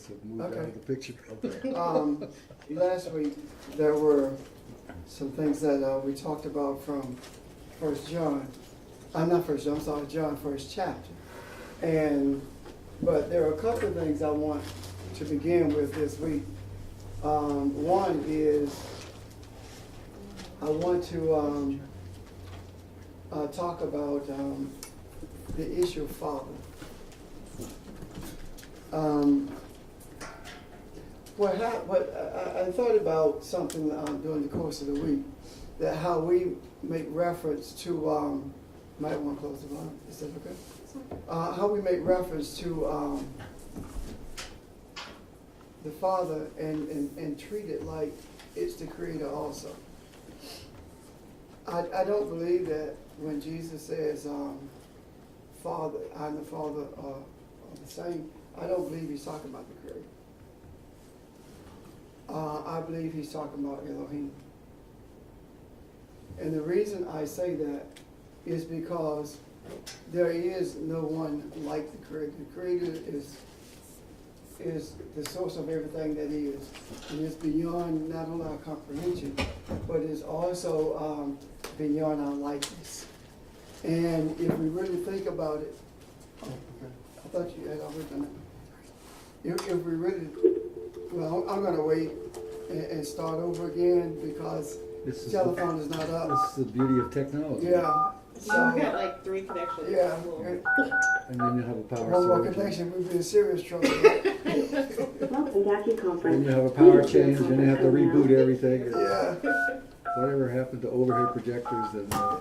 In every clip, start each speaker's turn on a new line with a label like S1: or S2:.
S1: so move out
S2: Okay.
S1: of the picture.
S2: Last week, there were some things that we talked about from First John. Not First John, I'm sorry, John, first chapter. But there are a couple of things I want to begin with this week. One is I want to talk about the issue of father. I thought about something during the course of the week, that how we make reference to, might want to close the line, is that okay? How we make reference to the Father and treat it like it's the Creator also. I don't believe that when Jesus says, Father, I and the Father are the same, I don't believe he's talking about the Creator. I believe he's talking about Elohim. And the reason I say that is because there is no one like the Creator. The Creator is the source of everything that is. And it's beyond not only our comprehension, but it's also beyond our likeness. And if we really think about it, I thought you had already done it. If we really, well, I'm going to wait and start over again because the telephone is not up.
S1: This is the beauty of technology.
S2: Yeah. So,
S3: You've got like 3 connections.
S2: yeah.
S1: And then you have a power
S2: One more
S1: surge.
S2: connection, we'd be in serious trouble.
S1: Then you have a power change, then you have to reboot everything.
S2: Yeah,
S1: Whatever happened to overhead projectors and
S2: I'm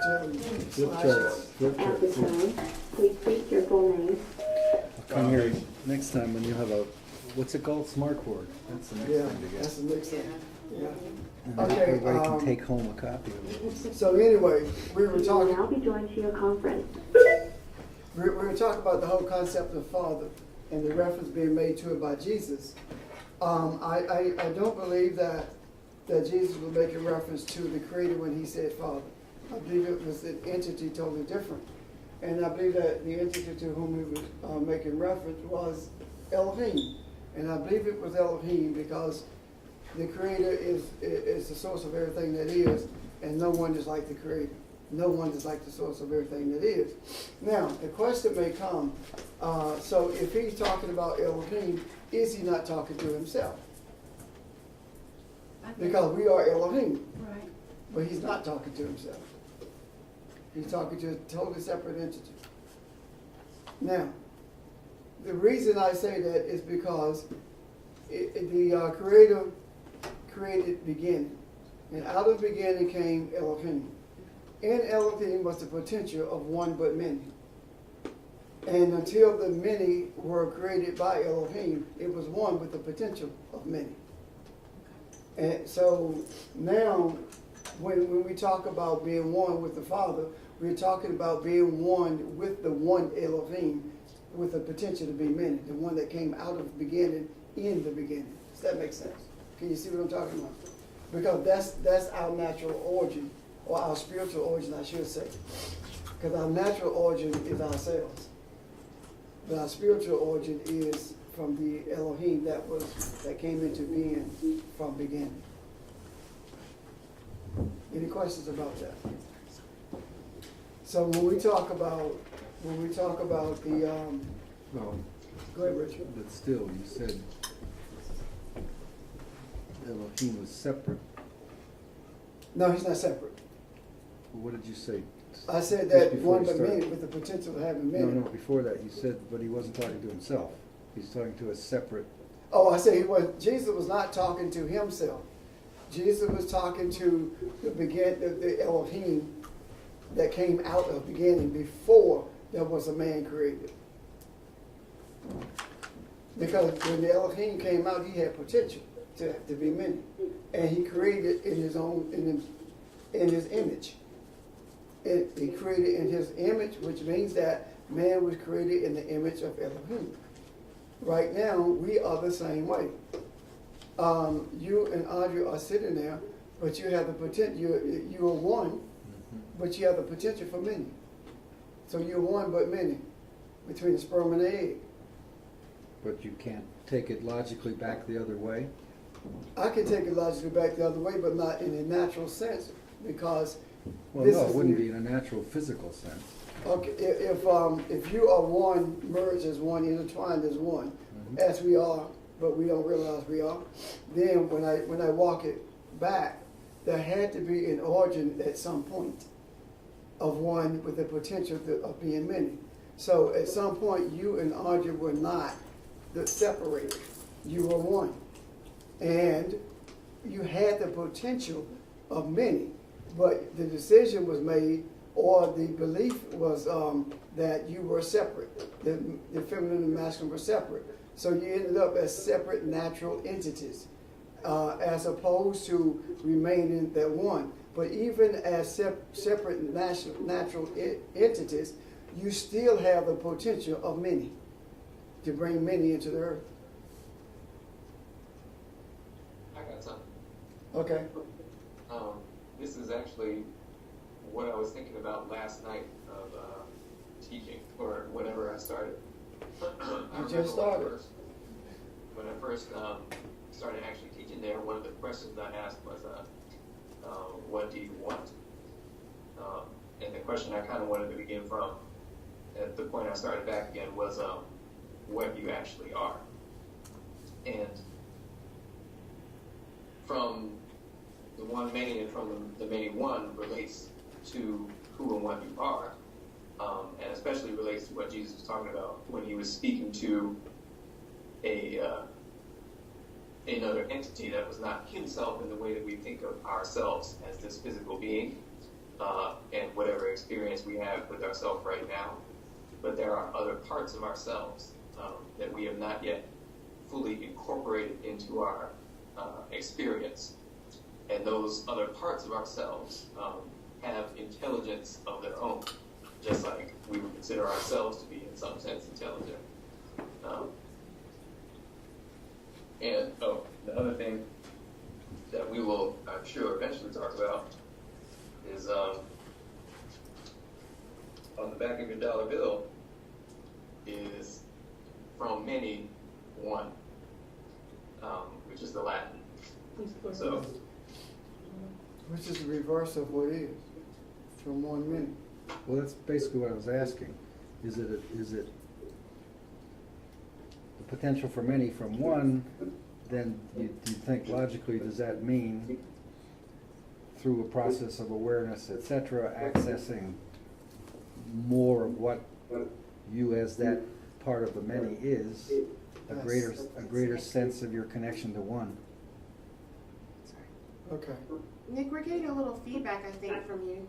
S2: telling you.
S1: flip charts. Flip
S4: At this
S1: charts.
S4: time, please state your full name.
S1: I'll come here next time when you have a, what's it called, smart board. That's the next
S2: Yeah,
S1: thing to get.
S2: that's the next thing. Yeah.
S1: And
S2: Okay,
S1: everybody can take home a copy of it.
S2: So anyway, we were
S4: You will
S2: talking.
S4: now be joined to your conference.
S2: We were talking about the whole concept of Father and the reference being made to it by Jesus. I don't believe that Jesus was making reference to the Creator when he said Father. I believe it was an entity totally different. And I believe that the entity to whom he was making reference was Elohim. And I believe it was Elohim because the Creator is the source of everything that is, and no one is like the Creator. No one is like the source of everything that is. Now, the question may come, so if he's talking about Elohim, is he not talking to himself? Because we are Elohim,
S3: Right.
S2: but he's not talking to himself. He's talking to a totally separate entity. Now, the reason I say that is because the Creator created beginning. And out of beginning came Elohim. In Elohim was the potential of one but many. And until the many were created by Elohim, it was one with the potential of many. And so now, when we talk about being one with the Father, we're talking about being one with the one Elohim, with the potential to be many, the one that came out of the beginning, in the beginning. Does that make sense? Can you see what I'm talking about? Because that's our natural origin, or our spiritual origin, I should say. Because our natural origin is ourselves. But our spiritual origin is from the Elohim that came into being from beginning. Any questions about that? So when we talk about the
S1: Well,
S2: go ahead, Richard.
S1: but still, you said Elohim was separate.
S2: No, he's not separate.
S1: What did you say?
S2: I said
S1: Just
S2: that
S1: before
S2: one
S1: you
S2: but
S1: started.
S2: many with the potential of having
S1: No,
S2: many.
S1: no, before that, you said, but he wasn't talking to himself. He's talking to a separate.
S2: Oh, I said Jesus was not talking to himself. Jesus was talking to the Elohim that came out of beginning before there was a man created. Because when the Elohim came out, he had potential to be many, and he created in his own in his image. He created in his image, which means that man was created in the image of Elohim. Right now, we are the same way. You and Audrey are sitting there, but you have the potential. You are one, but you have the potential for many. So you're one but many, between the sperm and the egg.
S1: but you can't take it logically back the other way?
S2: I can take it logically back the other way, but not in a natural sense, because
S1: Well,
S2: this
S1: no,
S2: is
S1: it wouldn't
S2: the-
S1: be in a natural physical sense.
S2: Okay, if you are one, merged as one, intertwined as one, as we are, but we don't realize we are, then when I walk it back, there had to be an origin at some point of one with the potential of being many. So at some point, you and Audrey were not separated. You were one. And you had the potential of many, but the decision was made, or the belief was that you were separate. The feminine and masculine were separate. So you ended up as separate natural entities, as opposed to remaining that one. But even as separate natural entities, you still have the potential of many, to bring many into the earth.
S3: I got something.
S2: Okay.
S3: This is actually what I was thinking about last night of teaching, or whenever I started.
S2: You just started.
S3: When I first started actually teaching there, one of the questions I asked was, what do you want? And the question I kind of wanted to begin from, at the point I started back again, was what you actually are. And from the one many and from the many one relates to who and what you are, and especially relates to what Jesus was talking about when he was speaking to another entity that was not himself in the way that we think of ourselves as this physical being, and whatever experience we have with ourselves right now. But there are other parts of ourselves that we have not yet fully incorporated into our experience. And those other parts of ourselves have intelligence of their own, just like we would consider ourselves to be, in some sense, intelligent. And the other thing that we will, I'm sure, eventually talk about is on the back of your dollar bill is from many, one, which is the Latin. So,
S2: Which is the reverse of what is, from one many.
S1: Well, that's basically what I was asking. Is it the potential for many from one, then do you think logically, does that mean through a process of awareness, etc., accessing more of what you as that part of the many is, a greater sense of your connection to one?
S2: Okay.
S5: Nick, we're getting a little feedback, I think, from you.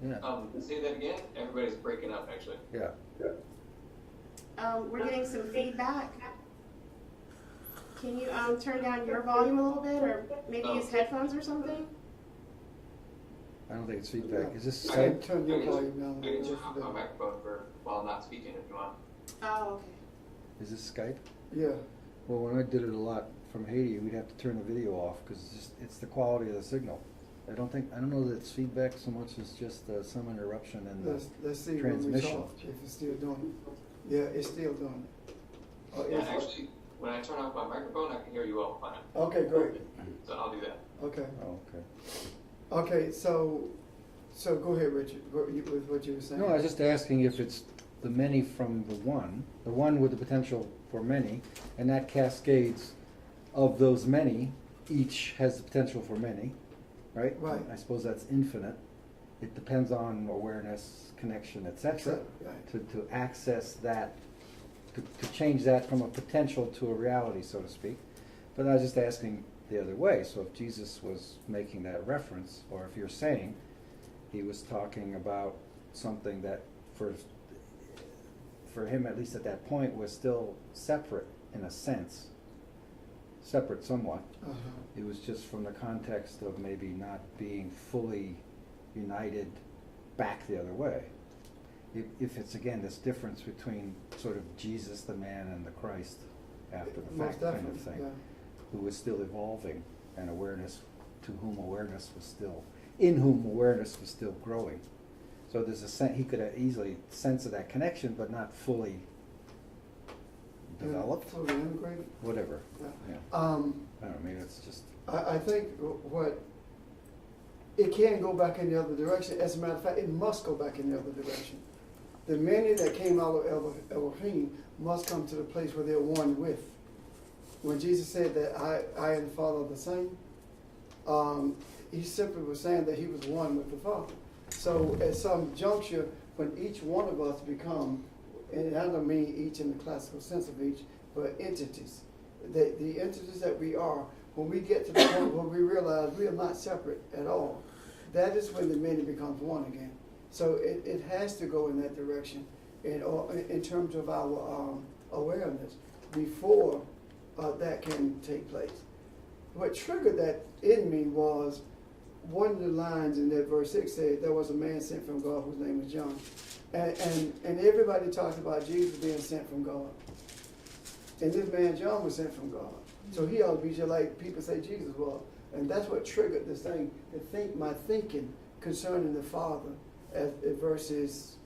S1: Yeah.
S3: say that again? Everybody's breaking up, actually.
S1: Yeah.
S5: We're getting some feedback. Can you turn down your volume a little bit, or maybe use headphones or something?
S1: I don't think it's feedback. Is this
S2: I
S1: Skype?
S2: can turn your volume down.
S3: I can
S2: just
S3: turn
S2: a
S3: off
S2: bit.
S3: my microphone while I'm not speaking if you want.
S5: Oh, okay.
S1: Is this Skype?
S2: Yeah.
S1: Well, when I did it a lot from Haiti, we'd have to turn the video off because it's the quality of the signal. I don't know that it's feedback so much as just some interruption in the
S2: Let's see when we
S1: transmission.
S2: talk, if it's still doing it. Yeah, it's still doing it. Oh,
S3: Yeah,
S2: is it?
S3: actually, when I turn off my microphone, I can hear you all fine.
S2: Okay, great.
S3: So I'll do that.
S2: Okay.
S1: Oh, okay.
S2: Okay, so go ahead, Richard, with what you were saying.
S1: No, I was just asking if it's the many from the one with the potential for many, and that cascades of those many, each has the potential for many, right?
S2: Right.
S1: I suppose that's infinite. It depends on awareness, connection, etc.
S2: Right.
S1: To access that, to change that from a potential to a reality, so to speak. But I was just asking the other way. So if Jesus was making that reference, or if you're saying he was talking about something that for him, at least at that point, was still separate in a sense, separate somewhat.
S2: Uh-huh.
S1: It was just from the context of maybe not being fully united back the other way. If it's, again, this difference between sort of Jesus the man and the Christ after the
S2: Most
S1: fact kind of
S2: definitely,
S1: thing,
S2: yeah.
S1: who was still evolving, and awareness, to whom awareness was still, in whom awareness was still growing. So there's he could easily sense of that connection, but not fully developed,
S2: Fully integrated.
S1: whatever.
S2: Yeah.
S1: Yeah. I don't know, maybe it's just,
S2: I think what, it can go back in the other direction. As a matter of fact, it must go back in the other direction. The many that came out of Elohim must come to the place where they're one with. When Jesus said that I and the Father are the same, he simply was saying that he was one with the Father. So at some juncture, when each one of us become, and I don't mean each in the classical sense of each, but entities, the entities that we are, when we get to the point where we realize we are not separate at all, that is when the many becomes one again. So it has to go in that direction in terms of our awareness before that can take place. What triggered that in me was one of the lines in that verse 6 said, there was a man sent from God whose name was John. And everybody talks about Jesus being sent from God. And this man John was sent from God. So he ought to be just like people say Jesus was. And that's what triggered this thing, my thinking concerning the Father as versus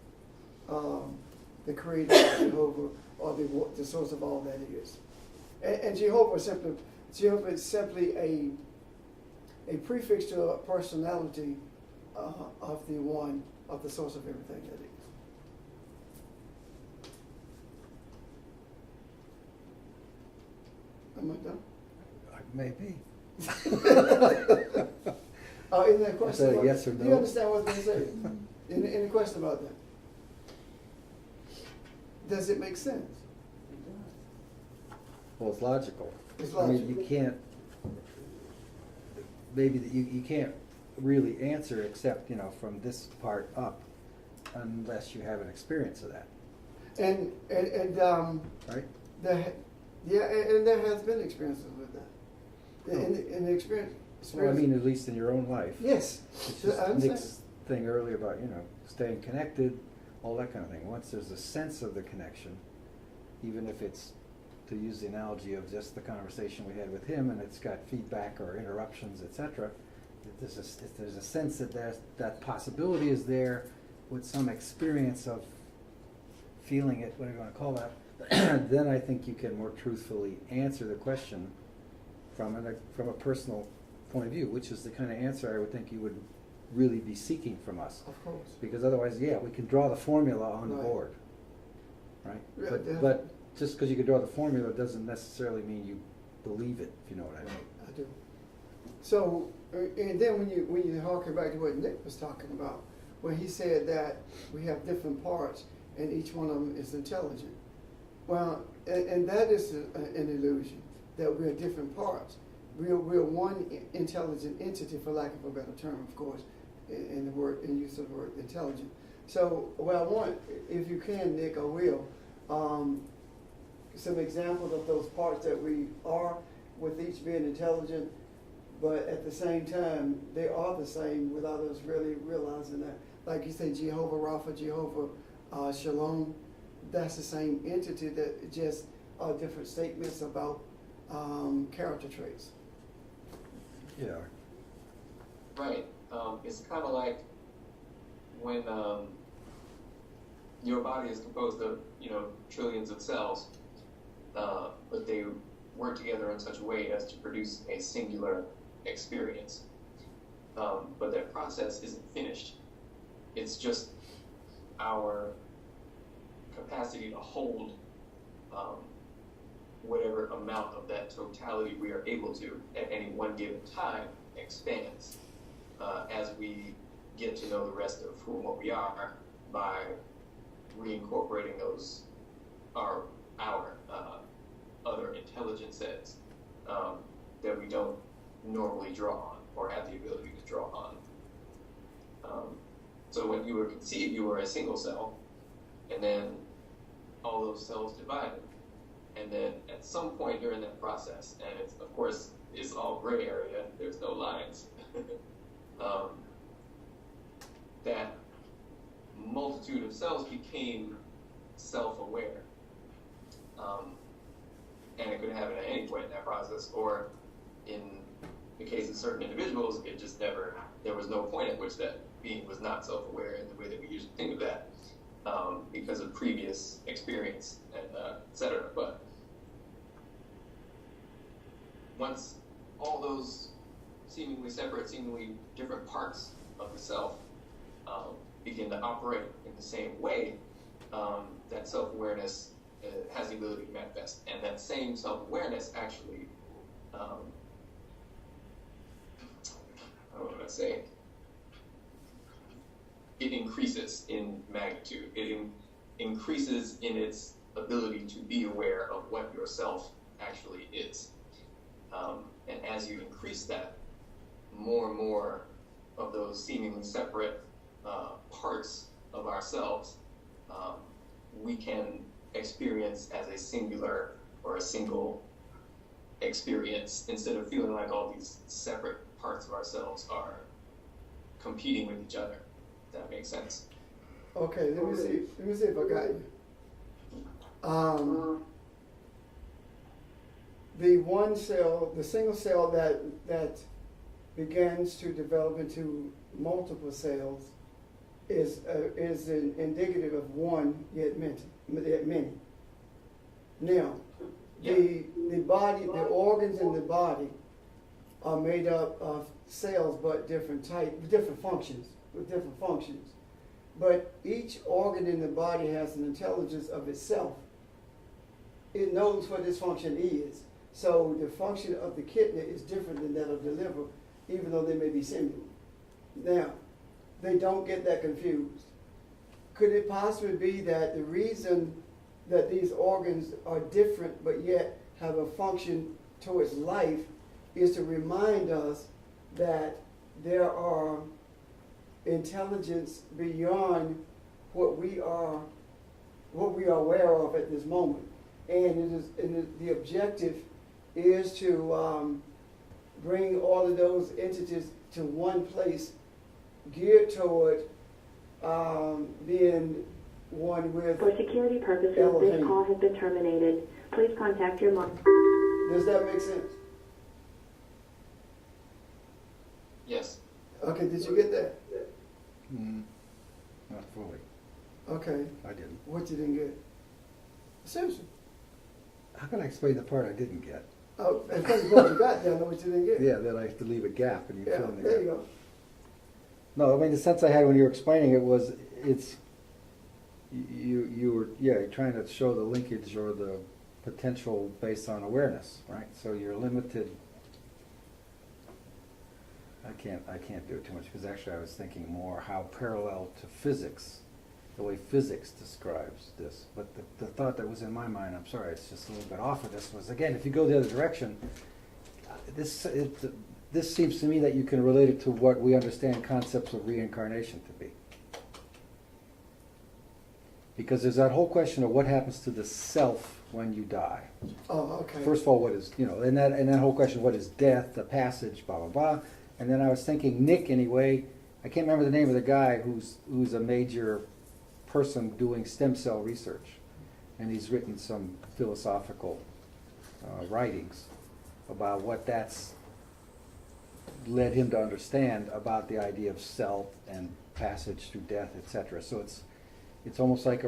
S2: the creator of Jehovah, or the source of all that is. And Jehovah is simply a prefix to a personality of the one, of the source of everything that is. Am I done?
S1: maybe.
S2: In that question,
S1: that a yes or
S2: do
S1: no?
S2: you understand what they say? In the question about that, does it make sense?
S1: Well, it's logical.
S2: It's
S1: I mean,
S2: logical.
S1: you can't, maybe that you can't really answer except, from this part up, unless you have an experience of that,
S2: And
S1: right?
S2: and there has been experiences with that. In the experience.
S1: Well, I mean, at least in your own life.
S2: Yes.
S1: It's
S2: I
S1: just
S2: understand.
S1: Nick's thing earlier about, staying connected, all that kind of thing. Once there's a sense of the connection, even if it's, to use the analogy of just the conversation we had with him, and it's got feedback or interruptions, etc., if there's a sense that that possibility is there with some experience of feeling it, whatever you want to call that, then I think you can more truthfully answer the question from a personal point of view, which is the kind of answer I would think you would really be seeking from us.
S2: Of course.
S1: Because otherwise, we can draw the formula on the
S2: Right.
S1: board, right?
S2: Yeah,
S1: But
S2: definitely.
S1: just because you can draw the formula doesn't necessarily mean you believe it, if you know what I mean.
S2: I do. So, and then when you harken back to what Nick was talking about, when he said that we have different parts and each one of them is intelligent. Well, and that is an illusion, that we're different parts. We're one intelligent entity, for lack of a better term, of course, in use of the word intelligent. So, what I want, if you can, Nick, or will, some examples of those parts that we are, with each being intelligent, but at the same time, they are the same without us really realizing that. Like you say, Jehovah Rapha, Jehovah Shalom, that's the same entity, that just are different statements about character traits.
S1: Yeah.
S3: Right. It's kind of like when your body is composed of, trillions of cells, but they work together in such a way as to produce a singular experience. But that process isn't finished. It's just our capacity to hold whatever amount of that totality we are able to at any one given time expands as we get to know the rest of who and what we are by reincorporating those our other intelligent sets that we don't normally draw on or have the ability to draw on. So when you were conceived, you were a single cell, and then all those cells divided. And then at some point during that process, and it's, of course, it's all gray area, there's no lines, that multitude of cells became self-aware. And it could happen at any point in that process, or in the case of certain individuals, it just never, there was no point at which that being was not self-aware in the way that we usually think of that, because of previous experience and et cetera. But once all those seemingly separate, seemingly different parts of the self begin to operate in the same way, that self-awareness has the ability to manifest. And that same self-awareness actually, how would I say, it increases in magnitude. It increases in its ability to be aware of what yourself actually is. And as you increase that, more and more of those seemingly separate parts of ourselves we can experience as a singular or a single experience, instead of feeling like all these separate parts of ourselves are competing with each other. Does that make sense?
S2: Okay, let me see if I got you. The one cell, the single cell that begins to develop into multiple cells is indicative of one yet many. Now, the body, the organs in the body are made up of cells, but different functions. But each organ in the body has an intelligence of itself. It knows what its function is. So the function of the kidney is different than that of the liver, even though they may be similar. Now, they don't get that confused. Could it possibly be that the reason that these organs are different but yet have a function towards life is to remind us that there are intelligence beyond what we are aware of at this moment, and the objective is to bring all of those entities to one place, geared toward being one with.
S4: For security purposes,
S2: Elohim.
S4: this call has been terminated. Please contact your mom.
S2: Does that make sense?
S3: Yes.
S2: Okay, did you get that?
S1: Not fully.
S2: Okay,
S1: I didn't.
S2: what you didn't get? Seriously.
S1: How can I explain the part I didn't get?
S2: Oh, and first what you got, then I know what you didn't get.
S1: Yeah, that I have to leave a gap and you
S2: Yeah,
S1: fill in the
S2: there you
S1: gap.
S2: go.
S1: No, I mean, the sense I had when you were explaining it was, you were, you're trying to show the linkage or the potential based on awareness, right? So you're limited. I can't do it too much, because actually I was thinking more how parallel to physics, the way physics describes this. But the thought that was in my mind, I'm sorry, it's just a little bit off of this, was, again, if you go the other direction, this seems to me that you can relate it to what we understand concepts of reincarnation to be. Because there's that whole question of what happens to the self when you die.
S2: Oh, okay.
S1: First of all, what is, and that whole question, what is death, the passage, blah, blah, blah. And then I was thinking, Nick, anyway, I can't remember the name of the guy who's a major person doing stem cell research. And he's written some philosophical writings about what that's led him to understand about the idea of self and passage through death, etc. So it's almost like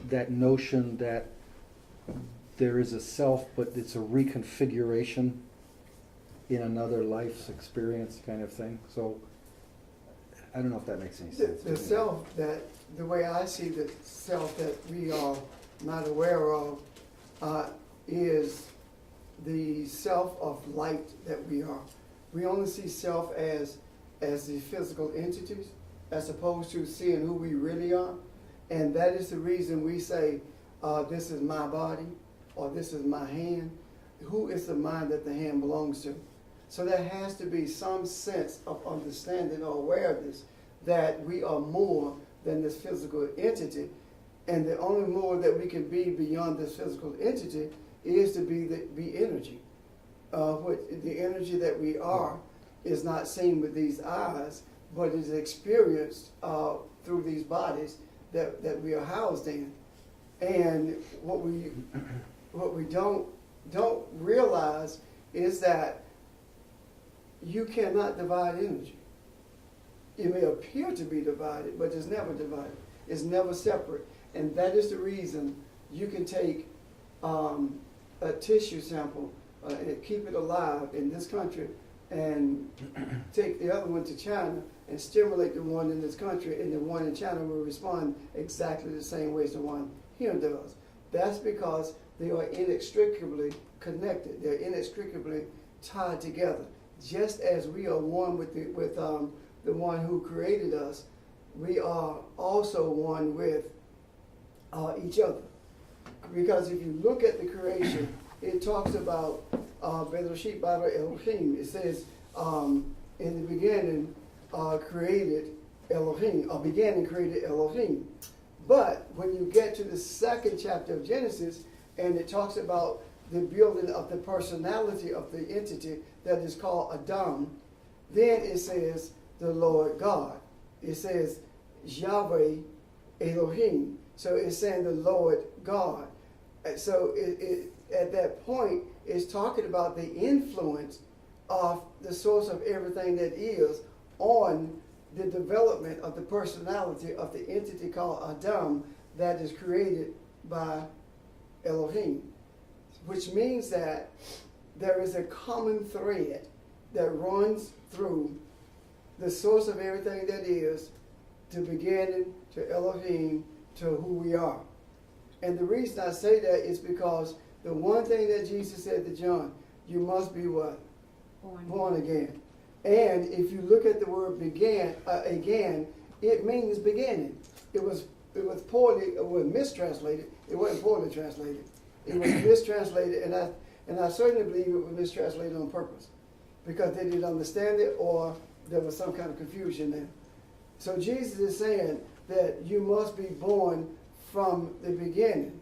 S1: that notion that there is a self, but it's a reconfiguration in another life's experience kind of thing. So I don't know if that makes any sense.
S2: The self that, the way I see the self that we are not aware of is the self of light that we are. We only see self as the physical entities, as opposed to seeing who we really are. And that is the reason we say, this is my body, or this is my hand. Who is the mind that the hand belongs to? So there has to be some sense of understanding or awareness that we are more than this physical entity. And the only more that we can be beyond this physical entity is to be energy. The energy that we are is not seen with these eyes, but is experienced through these bodies that we are housed in. And what we don't realize is that you cannot divide energy. It may appear to be divided, but it's never divided. It's never separate. And that is the reason you can take a tissue sample and keep it alive in this country and take the other one to China and stimulate the one in this country, and the one in China will respond exactly the same way as the one here does. That's because they are inextricably connected. They're inextricably tied together. Just as we are one with the one who created us, we are also one with each other. Because if you look at the creation, it talks about Bereshit bara Elohim. It says, in the beginning, created Elohim, or began and created Elohim. But when you get to the second chapter of Genesis, and it talks about the building of the personality of the entity that is called Adam, then it says the Lord God. It says Yahweh Elohim. So it's saying the Lord God. And so at that point, it's talking about the influence of the source of everything that is on the development of the personality of the entity called Adam that is created by Elohim, which means that there is a common thread that runs through the source of everything that is, to beginning, to Elohim, to who we are. And the reason I say that is because the one thing that Jesus said to John, you must be what? Born again. And if you look at the word began, again, it means beginning. It was mistranslated. It wasn't poorly translated. It was mistranslated, and I certainly believe it was mistranslated on purpose, because they didn't understand it, or there was some kind of confusion there. So Jesus is saying that you must be born from the beginning.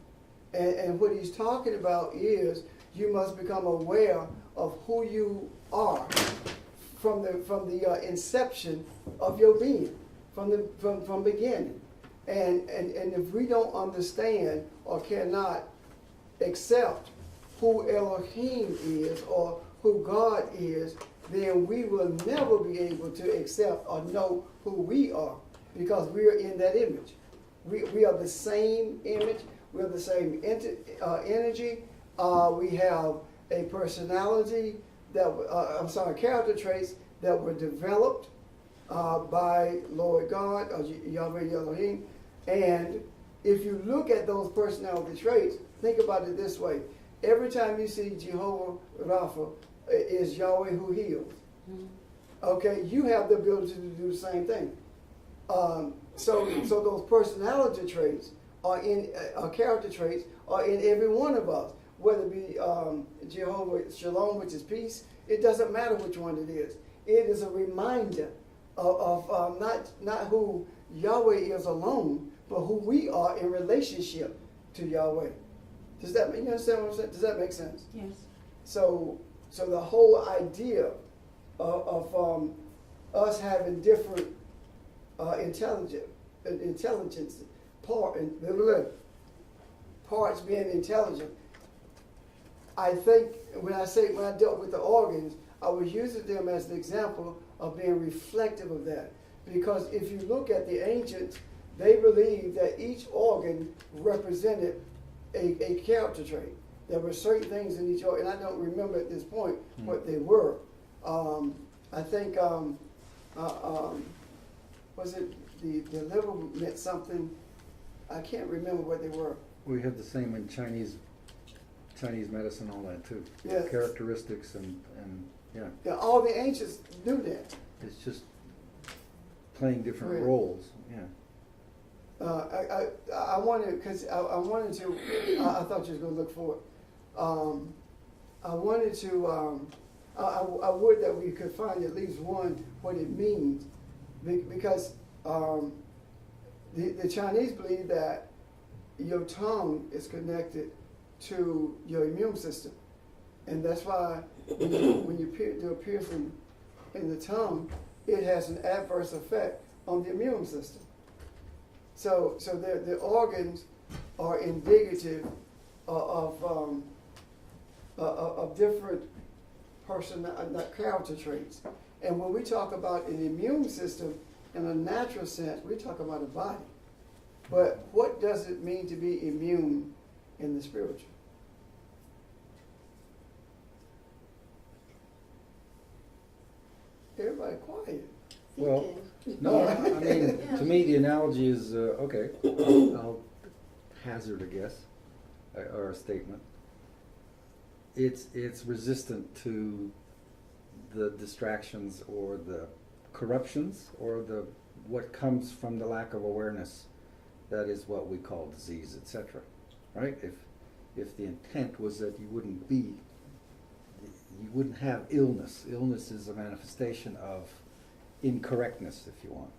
S2: And what he's talking about is you must become aware of who you are from the inception of your being, from beginning. And if we don't understand or cannot accept who Elohim is or who God is, then we will never be able to accept or know who we are, because we are in that image. We are the same image. We have the same energy. We have a personality character traits that were developed by Lord God, or Yahweh Elohim. And if you look at those personality traits, think about it this way. Every time you see Jehovah Rapha, is Yahweh who heals. Okay, you have the ability to do the same thing. So those personality traits are in character traits are in every one of us. Whether it be Jehovah Shalom, which is peace, it doesn't matter which one it is. It is a reminder of not who Yahweh is alone, but who we are in relationship to Yahweh. Does that you understand what I'm saying? Does that make sense?
S5: Yes.
S2: So the whole idea of us having different intelligence parts being intelligent. I think when I dealt with the organs, I was using them as an example of being reflective of that. Because if you look at the ancients, they believed that each organ represented a character trait. There were certain things in each organ, and I don't remember at this point what they were. I think, was it the liver meant something? I can't remember what they were.
S1: We have the same in Chinese medicine, all that too.
S2: Yeah.
S1: Characteristics and yeah.
S2: Yeah, all the ancients knew that.
S1: It's just playing different
S2: Right.
S1: roles. Yeah.
S2: I wanted, because I wanted to, I thought you was going to look for it. I wanted to, I would that we could find at least one, what it means. Because the Chinese believe that your tongue is connected to your immune system. And that's why when you do a piercing in the tongue, it has an adverse effect on the immune system. So the organs are indicative of different character traits. And when we talk about an immune system in a natural sense, we talk about a body. But what does it mean to be immune in the spiritual? Everybody quiet.
S1: Well,
S5: Thinking.
S1: no, I mean,
S5: Yeah.
S1: to me, the analogy is, okay, I'll hazard a guess, or a statement. It's resistant to the distractions or the corruptions or what comes from the lack of awareness. That is what we call disease, etc. Right? If the intent was that you wouldn't have illness. Illness is a manifestation of incorrectness, if you want.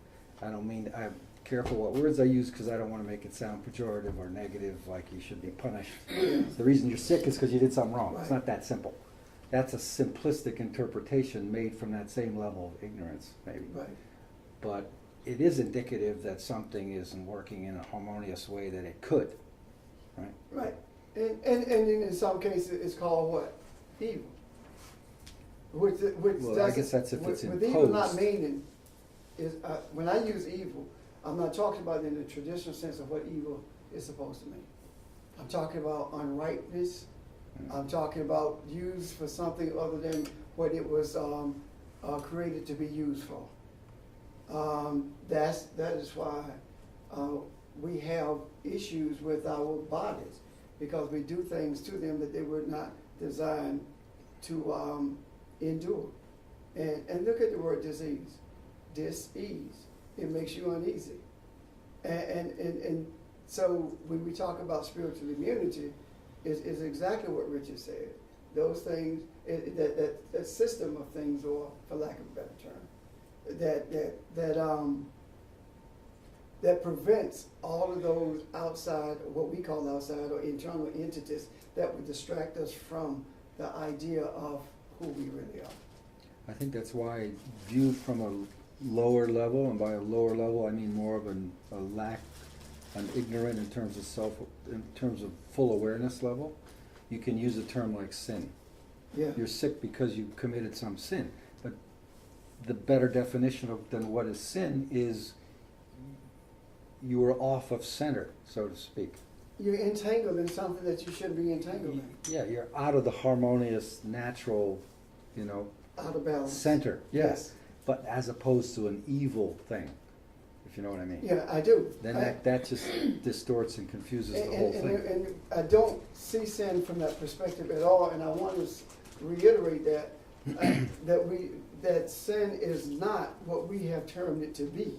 S1: I don't mean, I'm careful what words I use because I don't want to make it sound pejorative or negative, like you should be punished. The reason you're sick is because you did something wrong. It's
S2: Right.
S1: not that simple. That's a simplistic interpretation made from that same level of ignorance, maybe.
S2: Right.
S1: But it is indicative that something isn't working in a harmonious way that it could, right?
S2: Right. And in some cases, it's called what? Evil. Which
S1: Well, I
S2: doesn't-
S1: guess that's if it's
S2: with evil not
S1: imposed.
S2: meaning, is, when I use evil, I'm not talking about in the traditional sense of what evil is supposed to mean. I'm talking about unrightness. I'm talking about used for something other than what it was created to be used for. That is why we have issues with our bodies, because we do things to them that they were not designed to endure. And look at the word disease, dis-ease. It makes you uneasy. And so when we talk about spiritual immunity, is exactly what Richard said. Those things, that system of things, or for lack of a better term, that prevents all of those outside, what we call outside or internal entities that would distract us from the idea of who we really are.
S1: I think that's why, viewed from a lower level, and by a lower level I mean more of a lack, an ignorant in terms of full awareness level, you can use a term like sin.
S2: Yeah.
S1: You're sick because you committed some sin. But the better definition than what is sin is you are off of center, so to speak.
S2: You're entangled in something that you shouldn't be entangled in.
S1: Yeah, you're out of the harmonious, natural,
S2: Out of balance.
S1: center. Yes. But as opposed to an evil thing, if you know what I mean.
S2: Yeah, I do.
S1: Then that just distorts and confuses the whole thing.
S2: And I don't see sin from that perspective at all, and I want to reiterate that that sin is not what we have termed it to be,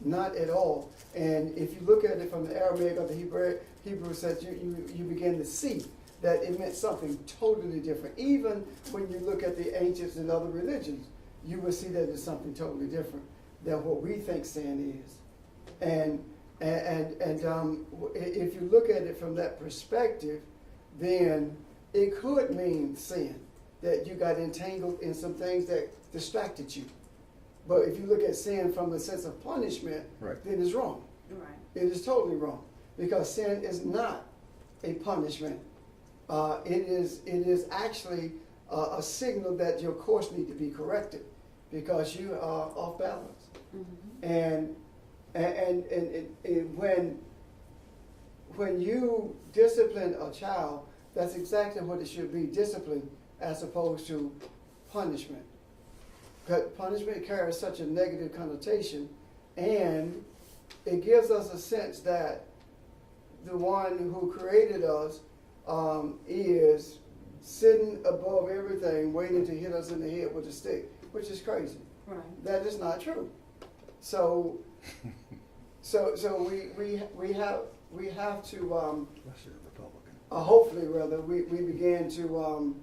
S2: not at all. And if you look at it from the Aramaic or the Hebrew says you begin to see that it meant something totally different. Even when you look at the ancients and other religions, you will see that it's something totally different than what we think sin is. And if you look at it from that perspective, then it could mean sin, that you got entangled in some things that distracted you. But if you look at sin from the sense of punishment,
S1: Right.
S2: then it's wrong.
S5: Right.
S2: It is totally wrong, because sin is not a punishment. It is actually a signal that your course needs to be corrected, because you are off balance.
S5: Mm-hmm.
S2: And when you discipline a child, that's exactly what it should be, discipline, as opposed to punishment. Because punishment carries such a negative connotation, and it gives us a sense that the one who created us is sitting above everything, waiting to hit us in the head with a stick, which is crazy.
S5: Right.
S2: That is not true. So we have to
S1: Especially a Republican.
S2: hopefully rather we begin to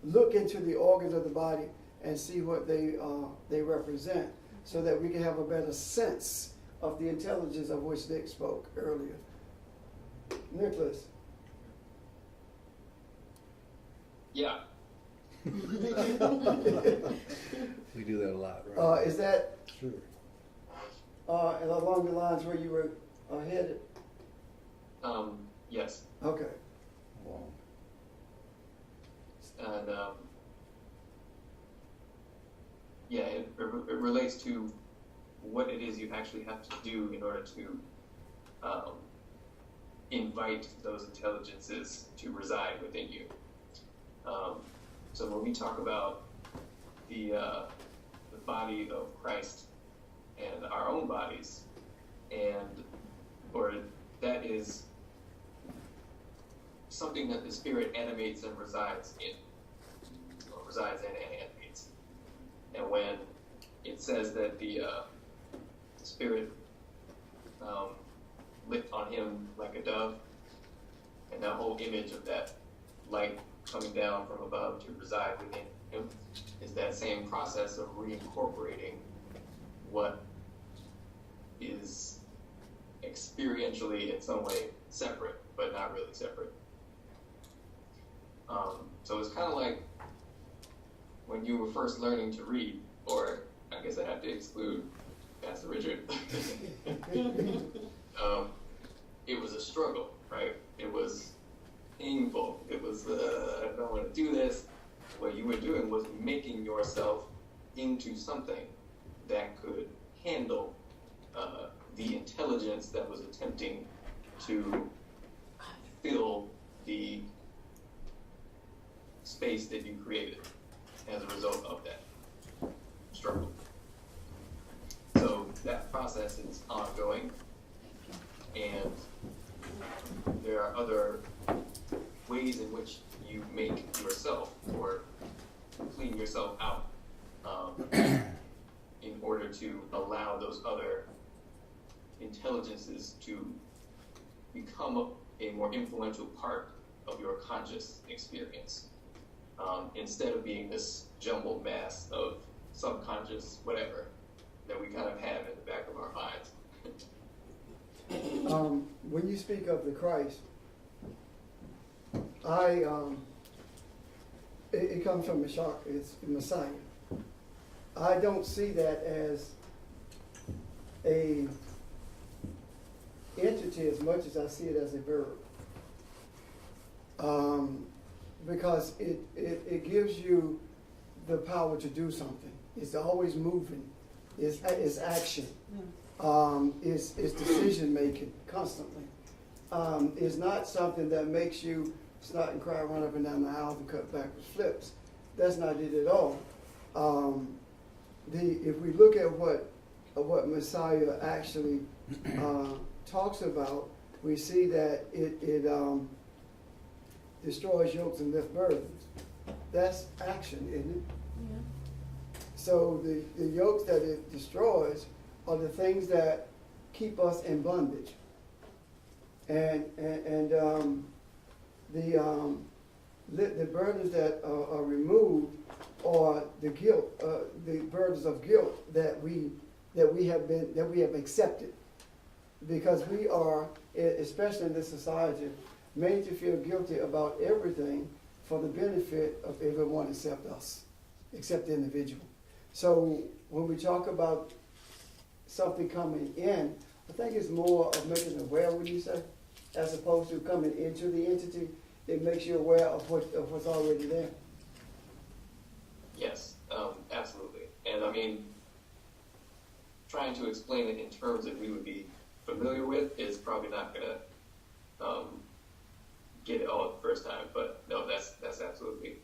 S2: look into the organs of the body and see what they represent, so that we can have a better sense of the intelligence of which Nick spoke earlier. Nicholas.
S3: Yeah.
S1: We do that a lot, right?
S2: Is that
S1: Sure.
S2: along the lines where you were headed?
S3: Yes.
S2: Okay.
S1: Well,
S3: And yeah, it relates to what it is you actually have to do in order to invite those intelligences to reside within you. So when we talk about the body of Christ and our own bodies, or that is something that the Spirit animates and resides in, or resides in and animates. And when it says that the Spirit lit on him like a dove, and that whole image of that light coming down from above to reside within him is that same process of reincorporating what is experientially in some way separate, but not really separate. So it's kind of like when you were first learning to read, or I guess I have to exclude Pastor Richard. It was a struggle, right? It was painful. It was, I don't want to do this. What you were doing was making yourself into something that could handle the intelligence that was attempting to fill the space that you created as a result of that struggle. So that process is ongoing, and there are other ways in which you make yourself or clean yourself out in order to allow those other intelligences to become a more influential part of your conscious experience, instead of being this jumbled mass of subconscious whatever that we kind of have in the back of our minds.
S2: When you speak of the Christ, it comes from it's Messiah. I don't see that as a entity as much as I see it as a verb. Because it gives you the power to do something. It's always moving. It's action. It's decision making constantly. It's not something that makes you snot and cry, run up and down the aisle and cut backwards flips. That's not it at all. If we look at what Messiah actually talks about, we see that it destroys yokes and lifts burdens. That's action, isn't it?
S5: Yeah.
S2: So the yokes that it destroys are the things that keep us in bondage. And the burdens that are removed are the guilt, the burdens of guilt that we have accepted, because we are, especially in this society, made to feel guilty about everything for the benefit of everyone except us, except the individual. So when we talk about something coming in, I think it's more of making aware, would you say, as opposed to coming into the entity. It makes you aware of what's already there.
S3: Yes, absolutely. And I mean, trying to explain it in terms that we would be familiar with is probably not going to get it all the first time. But no, that's absolutely.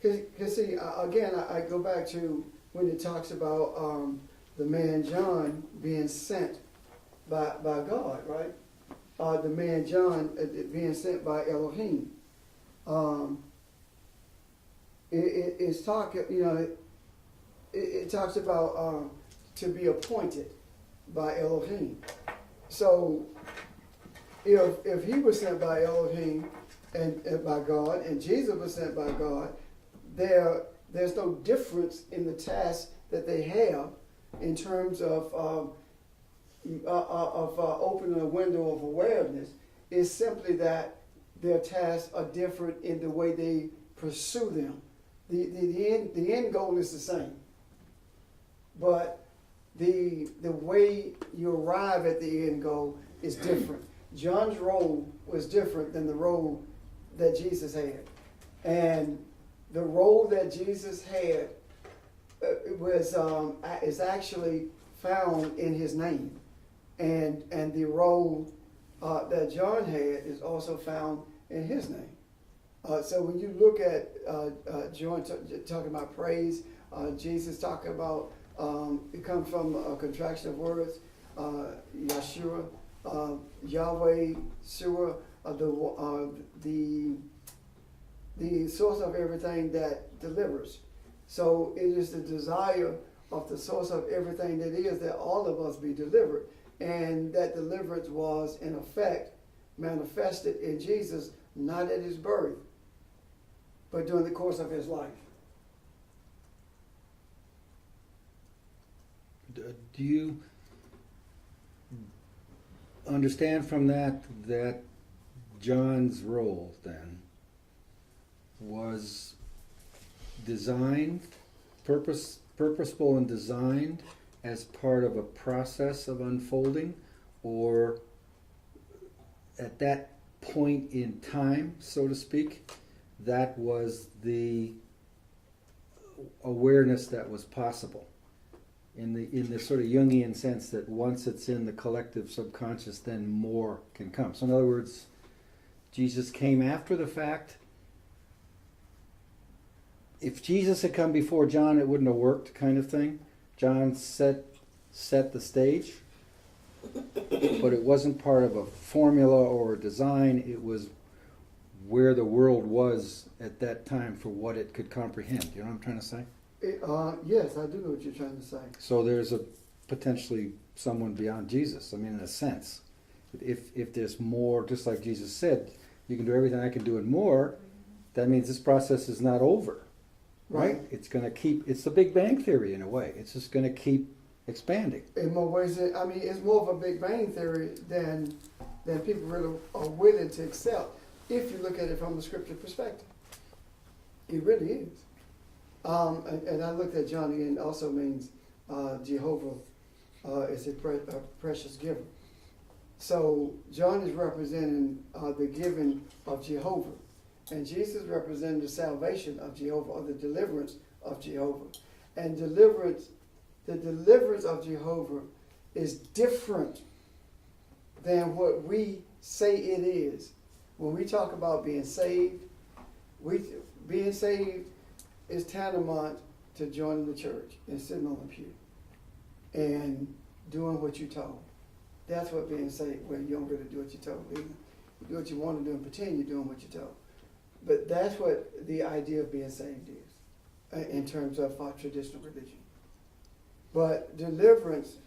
S2: Because see, again, I go back to when it talks about the man John being sent by God, right? The man John being sent by Elohim. It's talking, it talks about to be appointed by Elohim. So if he was sent by Elohim and by God, and Jesus was sent by God, there's no difference in the task that they have in terms of opening a window of awareness. Is simply that their tasks are different in the way they pursue them. The end goal is the same, but the way you arrive at the end goal is different. John's role was different than the role that Jesus had, and the role that Jesus had is actually found in his name, and the role that John had is also found in his name. So when you look at John talking about praise, Jesus talking about it comes from a contraction of words, Yeshua, Yahweh, Shua, the source of everything that delivers. So it is the desire of the source of everything that is that all of us be delivered. And that deliverance was, in effect, manifested in Jesus, not at his birth, but during the course of his life.
S1: Do you understand from that John's role then was designed, purposeful and designed as part of a process of unfolding, or at that point in time, so to speak, that was the awareness that was possible in the sort of Jungian sense that once it's in the collective subconscious, then more can come. So in other words, Jesus came after the fact. If Jesus had come before John, it wouldn't have worked, kind of thing. John set the stage, but it wasn't part of a formula or a design. It was where the world was at that time for what it could comprehend. You know what I'm trying to say?
S2: Yes, I do know what you're trying to say.
S1: So there's a potentially someone beyond Jesus. I mean, in a sense, if there's more, just like Jesus said, you can do everything I can do and more. That means this process is not over, right? It's going to keep. It's the Big Bang Theory in a way. It's just going to keep expanding.
S2: In more ways, I mean, it's more of a Big Bang Theory than people really are willing to accept. If you look at it from a scripture perspective, it really is. And I looked at John again. Also means Jehovah is a precious giver. So John is representing the giving of Jehovah, and Jesus representing the salvation of Jehovah, or the deliverance of Jehovah. And the deliverance of Jehovah is different than what we say it is. When we talk about being saved, being saved is tantamount to joining the church and sitting on the pew and doing what you're told. That's what being saved. Well, you don't really do what you're told either. You do what you want to do and pretend you're doing what you're told. But that's what the idea of being saved is in terms of our traditional religion. But deliverance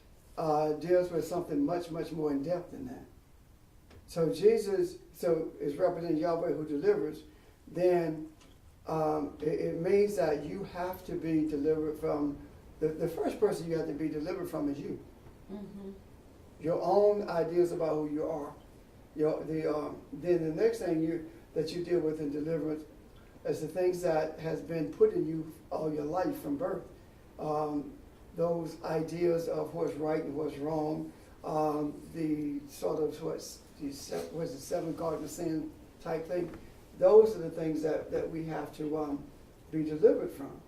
S2: deals with something much, much more in depth than that. So Jesus is representing Yahweh who delivers. Then it means that you have to be delivered from, the first person you have to be delivered from is you. Mm-hmm. Your own ideas about who you are. Then the next thing that you deal with in deliverance is the things that has been put in you all your life from birth. Those ideas of what's right and what's wrong, the sort of what's the seven garden of sin type thing. Those are the things that we have to be delivered from.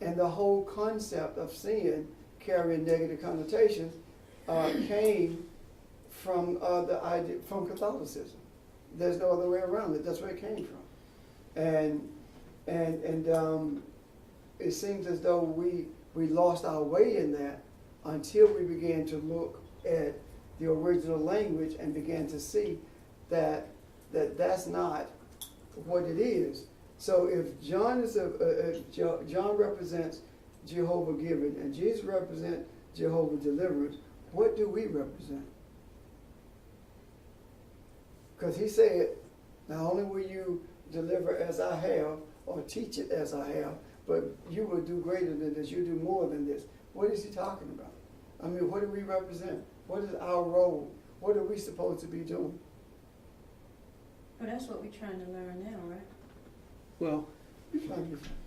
S2: And the whole concept of sin carrying negative connotations came from the idea from Catholicism. There's no other way around it. That's where it came from. And it seems as though we lost our way in that until we began to look at the original language and began to see that that's not what it is. So if John John represents Jehovah giving and Jesus represents Jehovah deliverance, what do we represent? Because he said, not only will you deliver as I have or teach it as I have, but you will do greater than this. You do more than this. What is he talking about? I mean, what do we represent? What is our role? What are we supposed to be doing?
S6: Well, that's what we're trying to learn now, right?
S1: Well,
S6: No,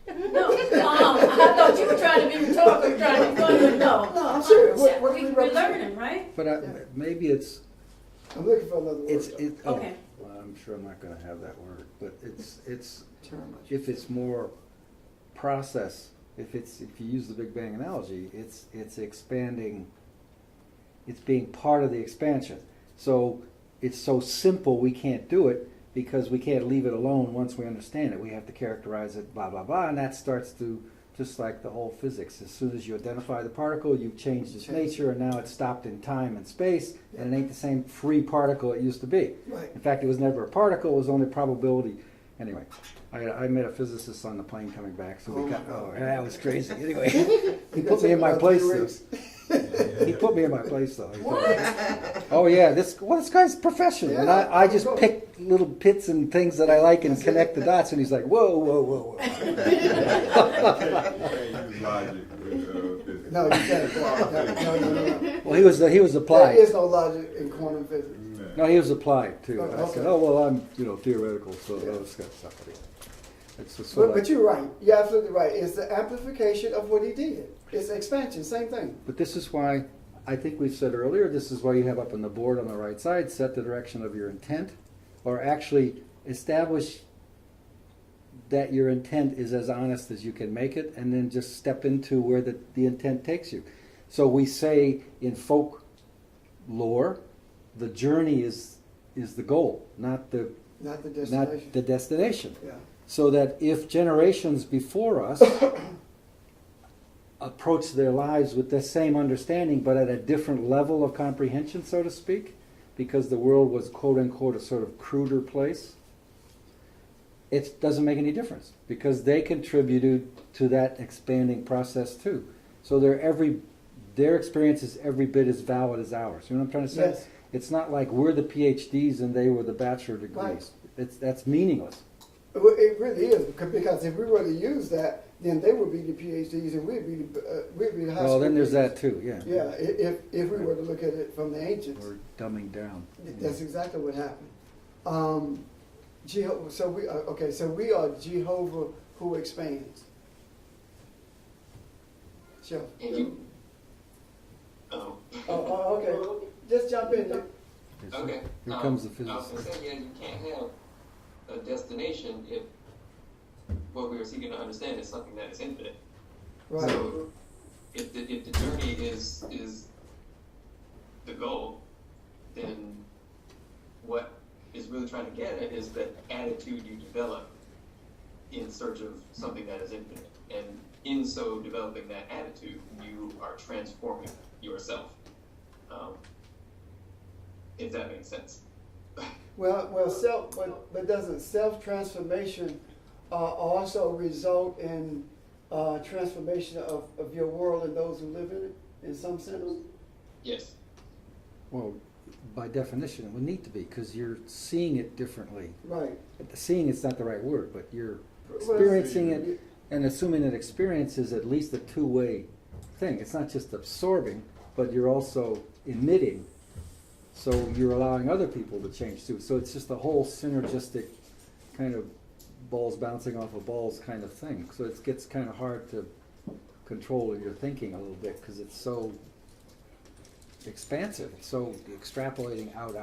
S6: I thought you were trying to be rhetorical, trying to be funny, but no.
S2: No, I'm serious. What do we
S6: We're
S2: represent?
S6: learning, right?
S1: but maybe it's
S2: I'm looking for another word.
S6: Okay.
S1: Well, I'm sure I'm not going to have that word, but it's
S2: Term.
S1: if it's more process, if you use the Big Bang analogy, it's expanding. It's being part of the expansion. So it's so simple we can't do it, because we can't leave it alone once we understand it. We have to characterize it, blah, blah, blah, and that starts to, just like the whole physics. As soon as you identify the particle, you've changed its nature, and now it's stopped in time and space, and it ain't the same free particle it used to be.
S2: Right.
S1: In fact, it was never a particle, it was only probability. Anyway, I met a physicist on the plane coming back, so we got, that was crazy. Anyway, he put me in my place, though. He put me in my place, though. He thought, oh yeah, this guy's professional, and I just pick little bits and things that I like and connect the dots, and he's like, whoa, whoa, whoa, whoa.
S7: You can't use logic with physics.
S2: No, you can't. No.
S1: Well, he was applied.
S2: There is no logic in quantum physics.
S1: No, he was applied too.
S2: Okay.
S1: I said, oh well, I'm theoretical, so that's got stuff. It's just sort of
S2: But you're right. You're absolutely right. It's the amplification of what he did. It's expansion, same thing.
S1: But this is why I think we've said earlier. This is why you have up on the board on the right side, set the direction of your intent, or actually establish that your intent is as honest as you can make it, and then just step into where the intent takes you. So we say in folk lore, the journey is the goal, not the destination.
S2: Yeah.
S1: So that if generations before us approach their lives with the same understanding, but at a different level of comprehension, so to speak, because the world was quote unquote a sort of cruder place, it doesn't make any difference because they contributed to that expanding process too. So their experience is every bit as valid as ours. You know what I'm trying to say?
S2: Yes.
S1: It's not like we're the PhDs and they were the bachelor degrees.
S2: Right.
S1: That's meaningless.
S2: Well, it really is, because if we were to use that, then they would be the PhDs and we'd be the high school.
S1: Well, then there's
S2: degrees.
S1: that too, yeah.
S2: Yeah, if we were to look at it from the ancients,
S1: We're dumbing down.
S2: that's exactly what happened. So we are Jehovah who expands. Sure.
S3: And you. Oh.
S2: Oh, okay. Just jump in there.
S3: Okay.
S1: Here comes the
S3: I was
S1: physicist.
S3: gonna say, you can't have a destination if what we are seeking to understand is something that is infinite.
S2: Right.
S3: So if the journey is the goal, then what is really trying to get at is that attitude you develop in search of something that is infinite. And in so developing that attitude, you are transforming yourself. If that makes sense.
S2: Well, but doesn't self-transformation also result in transformation of your world and those who live in it, in some sense?
S3: Yes.
S1: Well, by definition, it would need to be, because you're seeing it differently.
S2: Right.
S1: Seeing it's not the right word, but you're experiencing it, and assuming that experience is at least a two-way thing. It's not just absorbing, but you're also emitting. So you're allowing other people to change too. So it's just a whole synergistic kind of balls bouncing off of balls kind of thing. So it gets kind of hard to control your thinking a little bit because it's so expansive, it's so extrapolating out.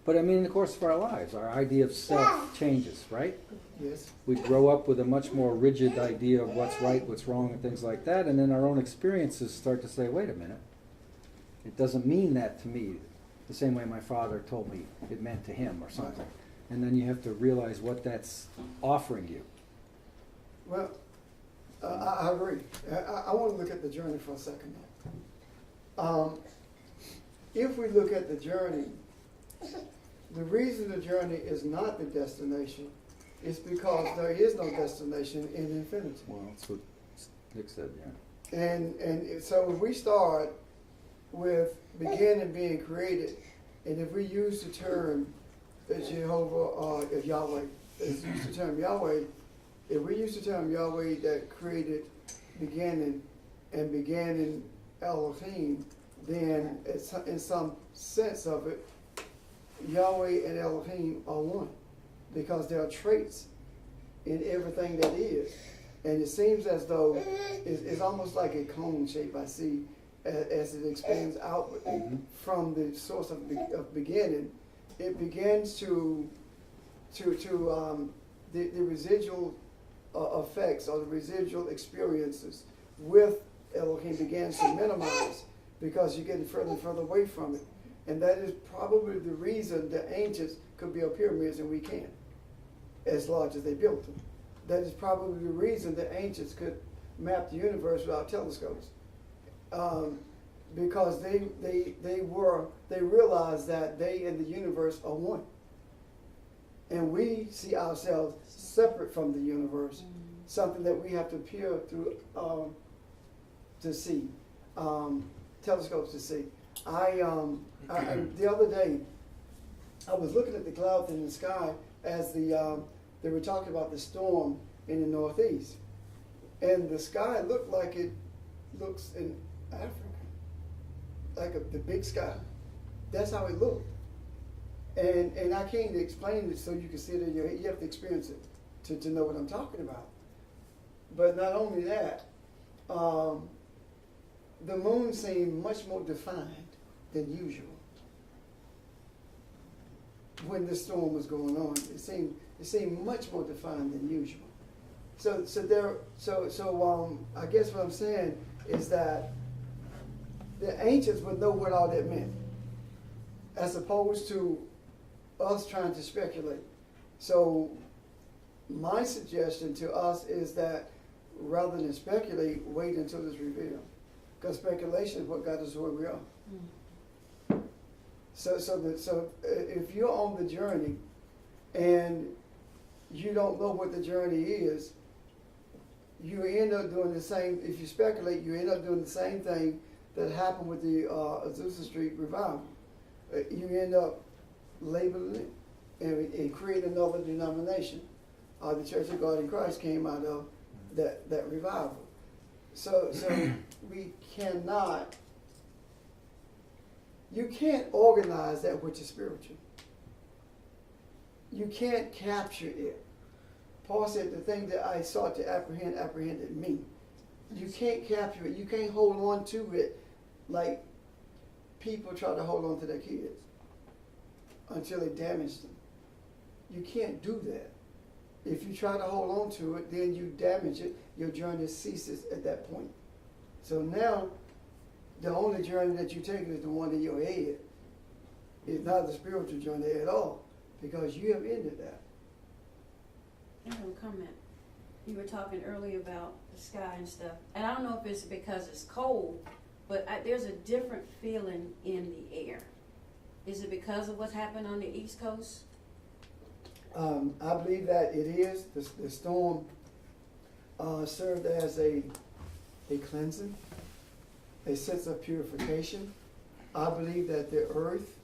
S1: But I mean, in the course of our lives, our idea of self changes, right?
S2: Yes.
S1: We grow up with a much more rigid idea of what's right, what's wrong, and things like that, and then our own experiences start to say, wait a minute, it doesn't mean that to me the same way my father told me it meant to him or something. And then you have to realize what that's offering you.
S2: Well, I agree. I want to look at the journey for a second now. If we look at the journey, the reason the journey is not the destination is because there is no destination in infinity.
S1: Well, that's what Nick said, yeah.
S2: And so if we start with beginning being created, and if we use the term Jehovah or Yahweh, let's use the term Yahweh, if we use the term Yahweh that created beginning and began in Elohim, then in some sense of it, Yahweh and Elohim are one, because there are traits in everything that is. And it seems as though it's almost like a cone shape I see as it expands outward from the source of beginning. It begins to the residual effects or the residual experiences with Elohim begins to minimize because you're getting further and further away from it. And that is probably the reason the ancients could build pyramids and we can't. as large as they built them. That is probably the reason the ancients could map the universe without telescopes. Because they realized that they and the universe are one. And we see ourselves separate from the universe, something that we have to peer through to see, telescopes to see. The other day, I was looking at the clouds in the sky as they were talking about the storm in the Northeast. And the sky looked like it looks in Africa, like the big sky. That's how it looked. And I can't explain it so you can see it in your head. You have to experience it to know what I'm talking about. But not only that, the moon seemed much more defined than usual. When the storm was going on, it seemed much more defined than usual. So I guess what I'm saying is that the ancients would know what all that meant, as opposed to us trying to speculate. So my suggestion to us is that rather than speculate, wait until it's revealed, because speculation is what got us where we are. So if you're on the journey and you don't know what the journey is, you end up doing the same. If you speculate, you end up doing the same thing that happened with the Azusa Street revival. You end up labeling it and create another denomination. The Church of God in Christ came out of that revival. So we cannot. You can't organize that which is spiritual. You can't capture it. Paul said, the thing that I sought to apprehend, apprehended me. You can't capture it. You can't hold on to it like people try to hold on to their kids until they damage them. You can't do that. If you try to hold on to it, then you damage it. Your journey ceases at that point. So now, the only journey that you're taking is the one in your head. It's not the spiritual journey at all, because you have ended that.
S6: I have a comment. You were talking earlier about the sky and stuff, and I don't know if it's because it's cold, but there's a different feeling in the air. Is it because of what's happened on the East Coast?
S2: I believe that it is. The storm served as a cleansing, a sense of purification. I believe that the earth,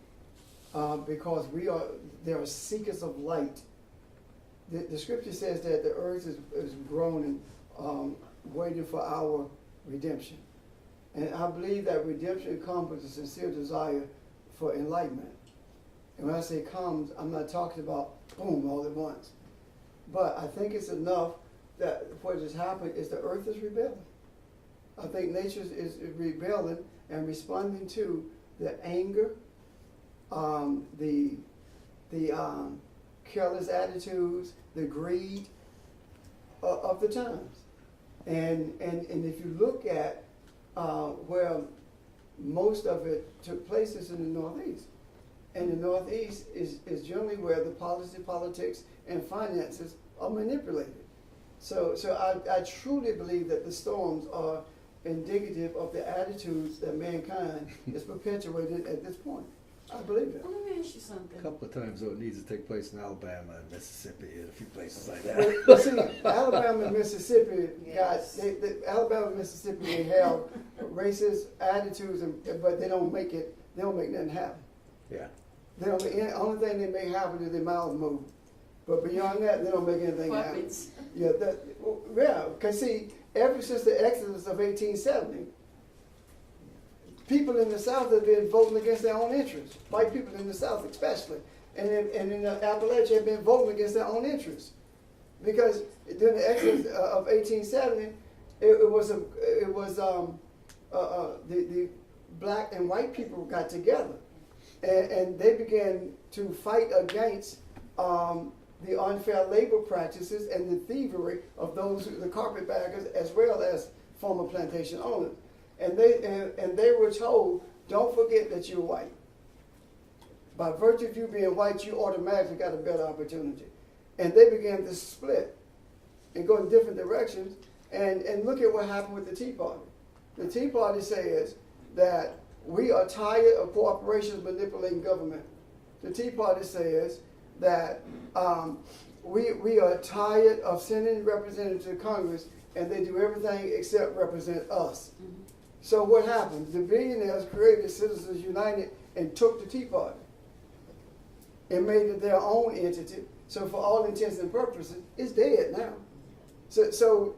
S2: because there are seekers of light. The scripture says that the earth is groaning, waiting for our redemption. And I believe that redemption comes with a sincere desire for enlightenment. And when I say comes, I'm not talking about boom all at once. But I think it's enough that what has happened is the earth is rebelling. I think nature is rebelling and responding to the anger, the careless attitudes, the greed of the times. And if you look at where most of it took place is in the Northeast. And the Northeast is generally where the policy, politics, and finances are manipulated. So I truly believe that the storms are indicative of the attitudes that mankind is perpetuating at this point. I believe that.
S6: Well, let me ask you something.
S1: A couple of times though, it needs to take place in Alabama and Mississippi and a few places like
S2: But
S1: that.
S2: see, Alabama and Mississippi
S5: Yes.
S2: Alabama and Mississippi, they have racist attitudes, but they don't make nothing happen.
S1: Yeah.
S2: The only thing they make happen is their mouths move. But beyond that, they don't make anything
S6: Puppets.
S2: happen. Yeah, because see, ever since the Exodus of 1870, people in the South have been voting against their own interests. White people in the South especially. And in Appalachia have been voting against their own interests. Because during the Exodus of 1870, the black and white people got together. And they began to fight against the unfair labor practices and the thievery of the carpetbaggers as well as former plantation owners. And they were told, don't forget that you're white. By virtue of you being white, you automatically got a better opportunity. and they began to split and go in different directions. And look at what happened with the Tea Party. The Tea Party says that we are tired of corporations manipulating government. The Tea Party says that we are tired of sending representatives to Congress and they do everything except represent us. So what happened? The billionaires created Citizens United and took the Tea Party and made it their own entity. So for all intents and purposes, it's dead now. So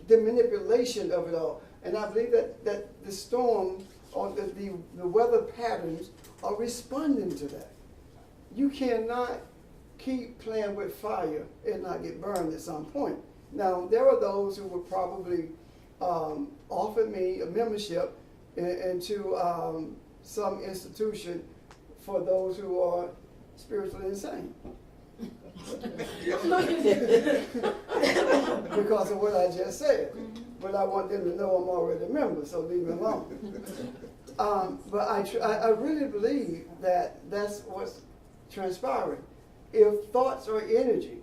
S2: the manipulation of it all. And I believe that the storm or the weather patterns are responding to that. You cannot keep playing with fire and not get burned at some point. Now, there are those who would probably offer me a membership into some institution for those who are spiritually insane. Because of what I just said. But I want them to know I'm already a member, so leave me alone. But I really believe that that's what's transpiring. If thoughts are energy,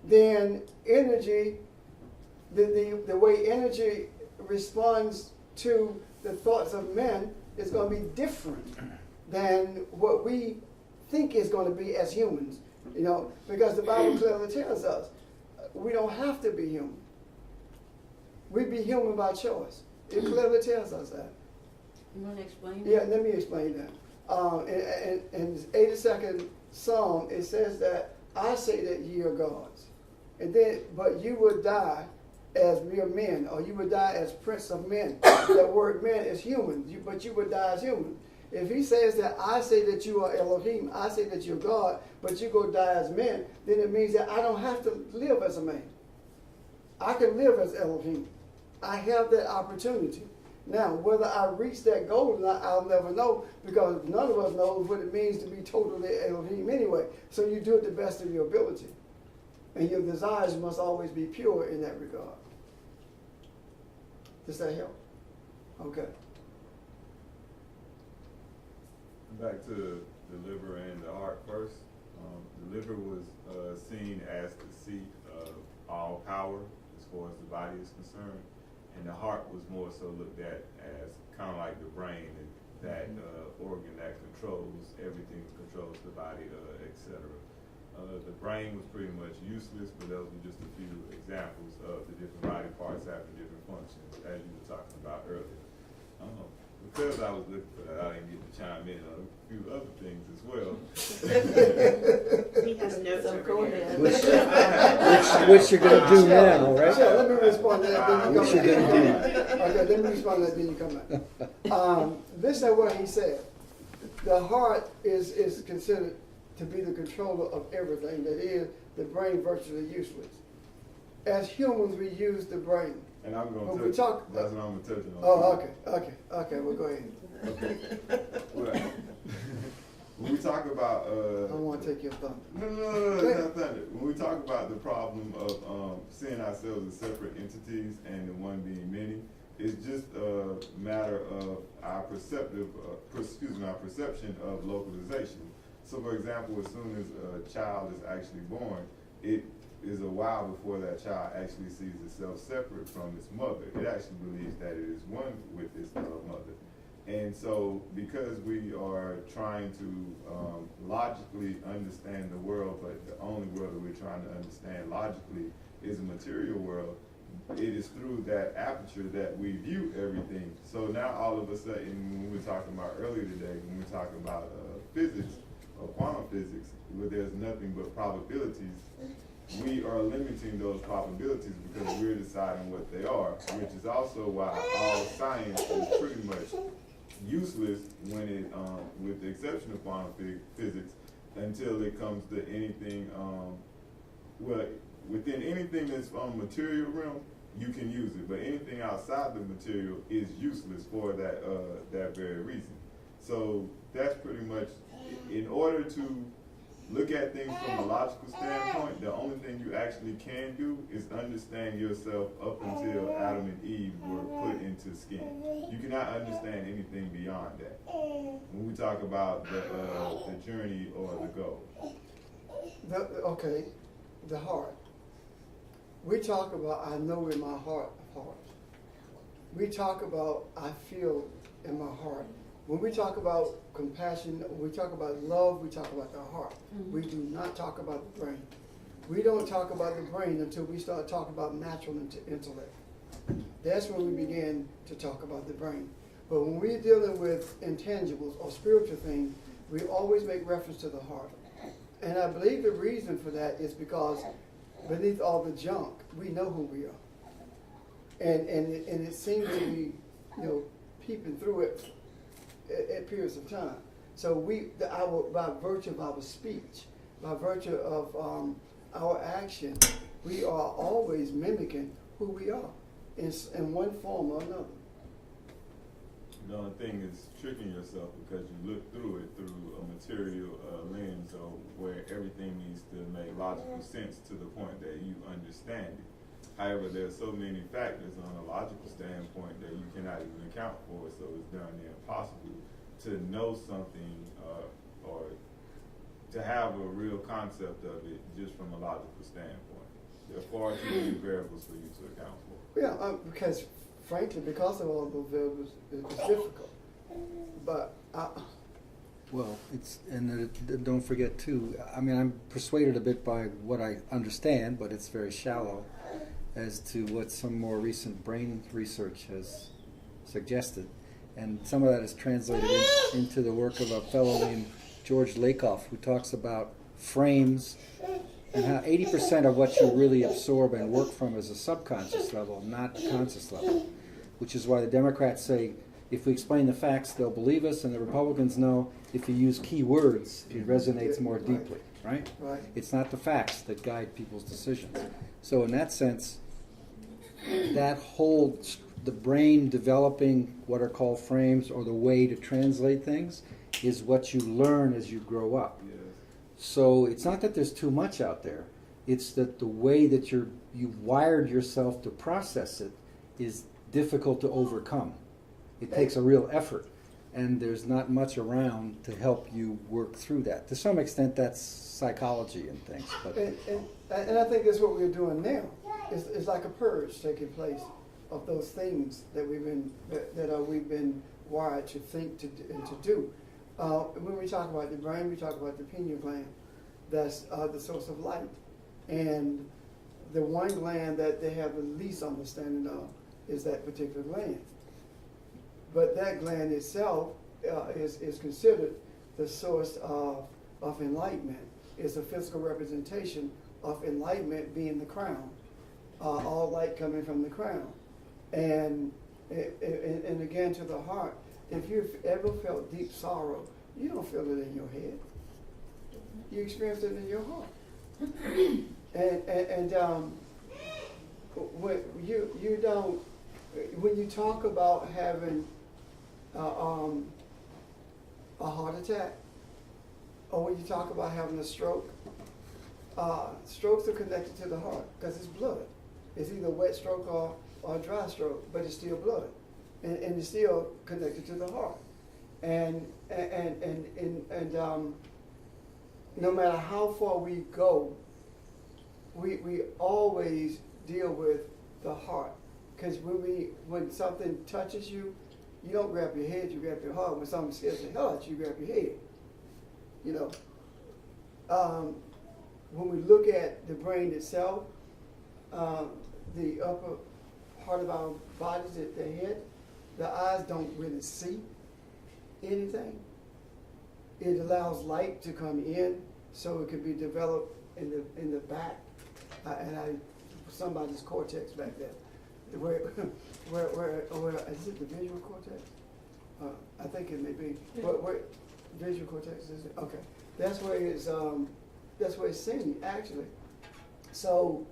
S2: then energy, the way energy responds to the thoughts of men is going to be different than what we think is going to be as humans. You know, because the Bible clearly tells us we don't have to be human. We be human by choice. It clearly tells us that.
S6: You want to explain
S2: Yeah,
S6: that?
S2: let me explain that. In the 82nd Psalm, it says that I say that ye are gods, and then but you would die as mere men, or you would die as prince of men. That word "men" is human, but you would die as human. If he says that I say that you are Elohim, I say that you're God, but you go die as men, then it means that I don't have to live as a man. I can live as Elohim. I have that opportunity. Now, whether I reach that goal or not, I'll never know, because none of us knows what it means to be totally Elohim anyway. So you do it the best of your ability. And your desires must always be pure in that regard. Does that help? Okay.
S7: Back to the liver and the heart first. The liver was seen as the seat of all power as far as the body is concerned, and the heart was more so looked at as kind of like the brain, and that organ that controls everything, controls the body, etc. The brain was pretty much useless, but those were just a few examples of the different body parts having different functions, as you were talking about earlier. Because I was looking for that, I didn't get to chime in on a few other things as well.
S5: He has notes
S2: So
S5: over
S2: go
S5: here.
S2: ahead.
S1: Which you're gonna do now, right?
S2: Sure, let me respond to that, then you
S1: Which
S2: come
S1: you're
S2: back.
S1: gonna do.
S2: Okay, let me respond to that, then you come back. Listen to what he said. The heart is considered to be the controller of everything. That is, the brain virtually useless. As humans, we use the brain.
S7: And I'm
S2: When
S7: going
S2: we
S7: to
S2: talk-
S7: that's what I'm going to touch on.
S2: Oh, okay, well, go ahead.
S7: Okay. Well, when we talk about
S2: I don't want to take your thunder.
S7: no, it's not thunder. When we talk about the problem of seeing ourselves as separate entities and the one being many, it's just a matter of our our perception of localization. So, for example, as soon as a child is actually born, it is a while before that child actually sees itself separate from its mother. It actually believes that it is one with its mother. And so because we are trying to logically understand the world, but the only world that we're trying to understand logically is a material world, it is through that aperture that we view everything. So now all of a sudden, when we were talking about earlier today, when we talk about physics or quantum physics, where there's nothing but probabilities, we are limiting those probabilities because we're deciding what they are, which is also why all science is pretty much useless when it, with the exception of quantum physics, until it comes to anything, well, within anything that's on material realm, you can use it, but anything outside the material is useless for that, that very reason. So that's pretty much, in order to look at things from a logical standpoint, the only thing you actually can do is understand yourself up until Adam and Eve were put into skin. You cannot understand anything beyond that when we talk about the journey or the goal.
S2: Okay, the heart. We talk about I know in my heart of hearts. We talk about I feel in my heart. When we talk about compassion, we talk about love, we talk about the heart. We do not talk about the brain. We don't talk about the brain until we start talking about natural intellect. That's when we begin to talk about the brain. But when we're dealing with intangibles or spiritual things, we always make reference to the heart. And I believe the reason for that is because beneath all the junk, we know who we are. And it seems to be, peeping through it at periods of time. So by virtue of our speech, by virtue of our action, we are always mimicking who we are in one form or another.
S7: The only thing is tricking yourself because you look through it through a material lens, or where everything needs to make logical sense to the point that you understand it. However, there are so many factors on a logical standpoint that you cannot even account for, so it's darn near impossible to know something or to have a real concept of it just from a logical standpoint. There are far too many variables for you to account for.
S2: Yeah, because frankly, because of all those variables, it's difficult. But
S1: Well, don't forget too, I mean, I'm persuaded a bit by what I understand, but it's very shallow, as to what some more recent brain research has suggested. And some of that is translated into the work of a fellow named George Lakoff, who talks about frames and how 80% of what you really absorb and work from is a subconscious level, not the conscious level. Which is why the Democrats say, if we explain the facts, they'll believe us, and the Republicans know if you use key words, it resonates more deeply, right?
S2: Right.
S1: It's not the facts that guide people's decisions. So in that sense, that whole, the brain developing what are called frames, or the way to translate things, is what you learn as you grow up.
S7: Yes.
S1: So it's not that there's too much out there. It's that the way that you've wired yourself to process it is difficult to overcome. It takes a real effort, and there's not much around to help you work through that. To some extent, that's psychology and things. But
S2: and I think that's what we're doing now. It's like a purge taking place of those things that we've been wired to think and to do. When we talk about the brain, we talk about the pineal gland. That's the source of light, and the one gland that they have the least understanding of is that particular gland. But that gland itself is considered the source of enlightenment. It's a physical representation of enlightenment being the crown, all light coming from the crown. And again, to the heart, if you've ever felt deep sorrow, you don't feel it in your head. You experience it in your heart. When you talk about having a heart attack, or when you talk about having a stroke, strokes are connected to the heart because it's blood. It's either a wet stroke or a dry stroke, but it's still blood, and it's still connected to the heart. And no matter how far we go, we always deal with the heart. Because when something touches you, you don't grab your head, you grab your heart. When something scares the hell out you, grab your head. When we look at the brain itself, the upper part of our bodies, the head, the eyes don't really see anything. It allows light to come in, so it can be developed in the back, somebody's cortex back there. Where is it the visual cortex? I think it may be. Where visual cortex is it? Okay, that's where it's seen actually. So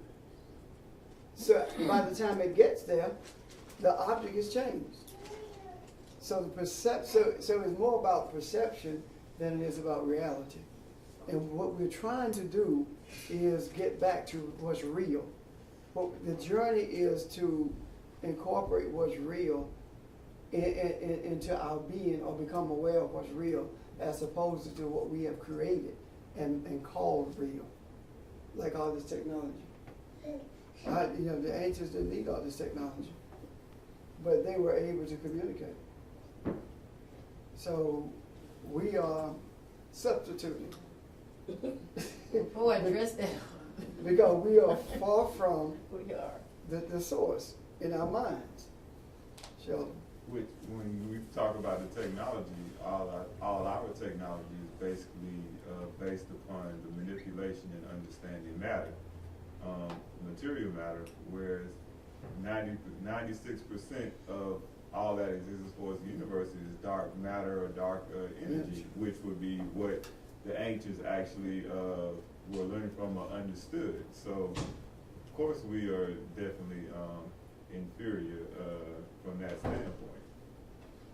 S2: by the time it gets there, the object is changed. So so it's more about perception than it is about reality. And what we're trying to do is get back to what's real. The journey is to incorporate what's real into our being, or become aware of what's real, as opposed to what we have created. and called real, like all this technology. The ancients didn't need all this technology, but they were able to communicate. So we are substituting.
S6: Boy, address that.
S2: Because we are far from
S6: We are.
S2: the source in our minds. Sheldon.
S7: Which, when we talk about the technology, all our technology is basically based upon the manipulation and understanding matter, material matter, whereas 96% of all that exists as far as the universe is dark matter or dark energy, which would be what the ancients actually were learning from or understood. So, of course, we are definitely inferior from that standpoint.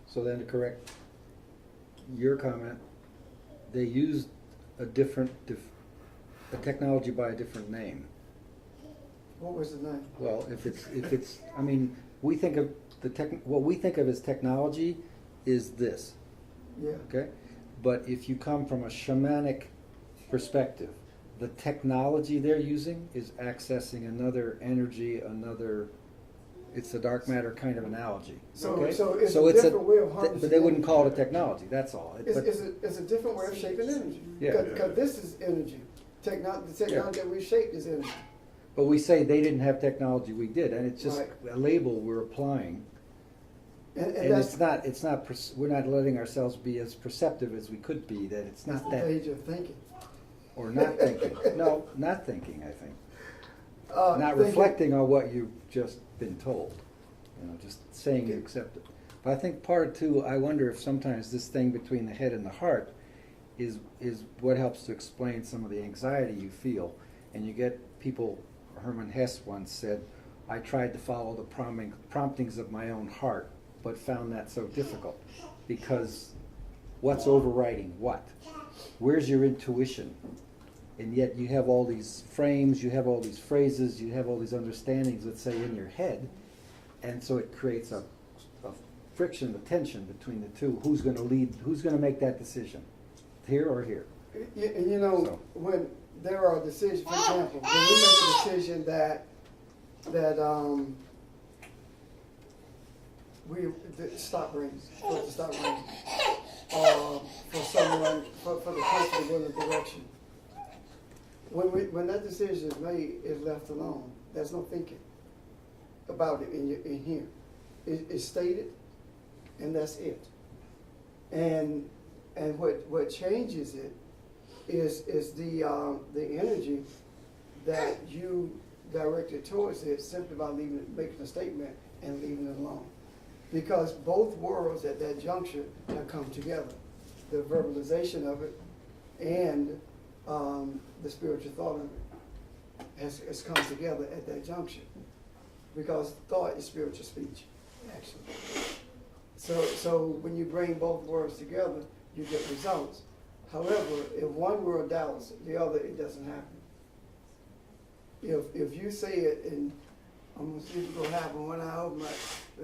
S1: So then to correct your comment, they used a technology by a different name.
S2: What was the name?
S1: Well, if it's, I mean, we think of what we think of as technology is this,
S2: Yeah.
S1: okay? But if you come from a shamanic perspective, the technology they're using is accessing another energy, it's a dark matter kind of analogy.
S2: So,
S1: okay?
S2: so it's a different way of harnessing.
S1: But they wouldn't
S2: energy.
S1: call it a technology, that's all.
S2: It's a different way of shaping energy.
S1: Yeah.
S2: Because this is energy. The technology that we shaped is energy.
S1: But we say they didn't have technology, we did, and it's just
S2: Right.
S1: a label we're applying.
S2: And
S1: And
S2: that's
S1: it's not, we're not letting ourselves be as perceptive as we could be, that it's not
S2: the
S1: that,
S2: page of thinking.
S1: or not thinking. No, not thinking, I think. Not
S2: Thinking-
S1: reflecting on what you've just been told, just saying you accept it. But I think part two, I wonder if sometimes this thing between the head and the heart is what helps to explain some of the anxiety you feel. And you get people, Hermann Hesse once said, I tried to follow the promptings of my own heart, but found that so difficult. Because what's overriding what? Where's your intuition? And yet you have all these frames, you have all these phrases, you have all these understandings, let's say, in your head. And so it creates a friction, a tension between the two. Who's going to lead, who's going to make that decision? Here or here?
S2: And
S1: So.
S2: when there are decisions, for example, when we make a decision that stop rings, for it to stop raining, for someone, for the person to go in a direction. When that decision is made, it's left alone. There's no thinking about it in here. It's stated, and that's it. And what changes it is the energy that you directed towards it simply by making a statement and leaving it alone. Because both worlds at that juncture have come together. The verbalization of it and the spiritual thought of it has come together at that juncture. Because thought is spiritual speech, actually. So when you bring both worlds together, you get results. However, if one world doubts the other, it doesn't happen. If you say it and I'm gonna see if it's gonna happen when I open my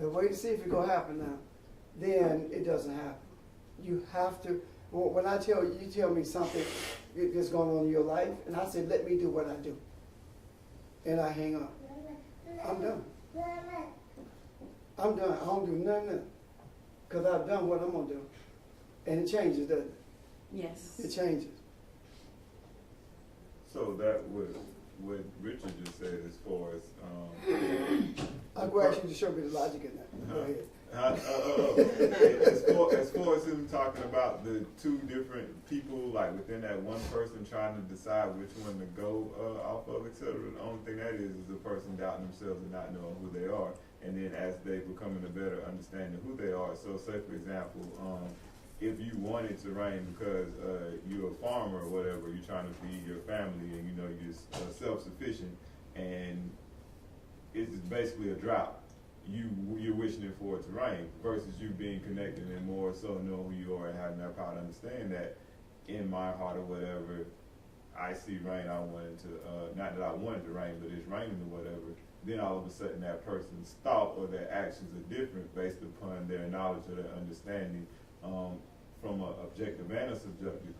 S2: wait to see if it's gonna happen now, then it doesn't happen. You have to. When I tell you, tell me something that's going on in your life, and I say, let me do what I do, and I hang up. I'm done. I'm done. I don't do nothing because I've done what I'm gonna do, and it changes, doesn't it?
S6: Yes.
S2: It changes.
S7: So that was what Richard just said as far as
S2: I'm going to ask you to show me the logic in that. Go ahead.
S7: as far as him talking about the two different people, like within that one person trying to decide which one to go off of, etc. The only thing that is the person doubting themselves and not knowing who they are. And then as they becoming a better understanding of who they are. So say for example, if you wanted to rain because you're a farmer or whatever, you're trying to feed your family and you're self-sufficient and it's basically a drought. You're wishing it for it to rain versus you being connected and more so know who you are and having that power to understand that in my heart or whatever, I see rain, I wanted to, not that I wanted to rain, but it's raining or whatever. Then all of a sudden that person's thought or their actions are different based upon their knowledge or their understanding. from an objective and a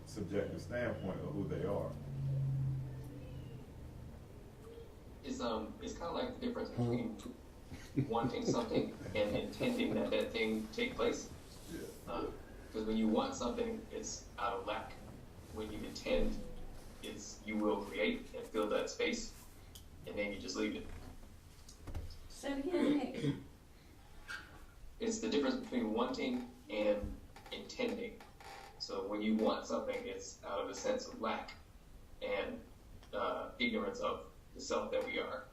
S7: subjective standpoint of who they are.
S3: It's kind of like the difference between wanting something and intending that that thing take place. Because when you want something, it's out of lack. When you intend, it's you will create and fill that space, and then you just leave it.
S6: Say it again, Nick.
S3: It's the difference between wanting and intending. So when you want something, it's out of a sense of lack and ignorance of the self that we are,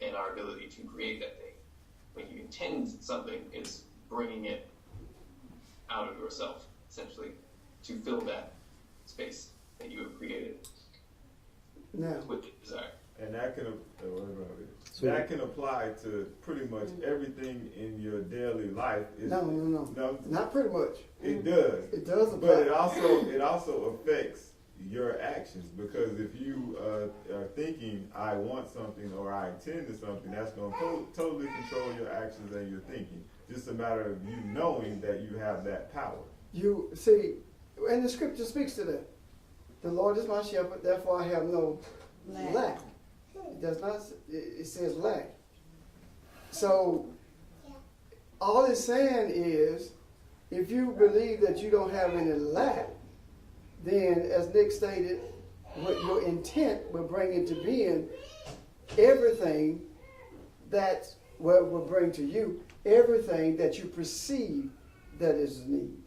S3: and our ability to create that thing. When you intend something, it's bringing it out of yourself, essentially, to fill that space that you have created
S2: Now,
S3: with desire.
S7: And that can apply to pretty much everything in your daily life.
S2: no, not pretty much.
S7: It does.
S2: It does apply.
S7: But it also affects your actions, because if you are thinking I want something or I intend to something, that's going to totally control your actions and your thinking. Just a matter of you knowing that you have that power.
S2: You see, and the scripture speaks to that. The Lord is my shepherd, therefore I have no lack. It does not. It says lack. So all it's saying is, if you believe that you don't have any lack, then, as Nick stated, what your intent will bring into being everything that will bring to you everything that you perceive that is need.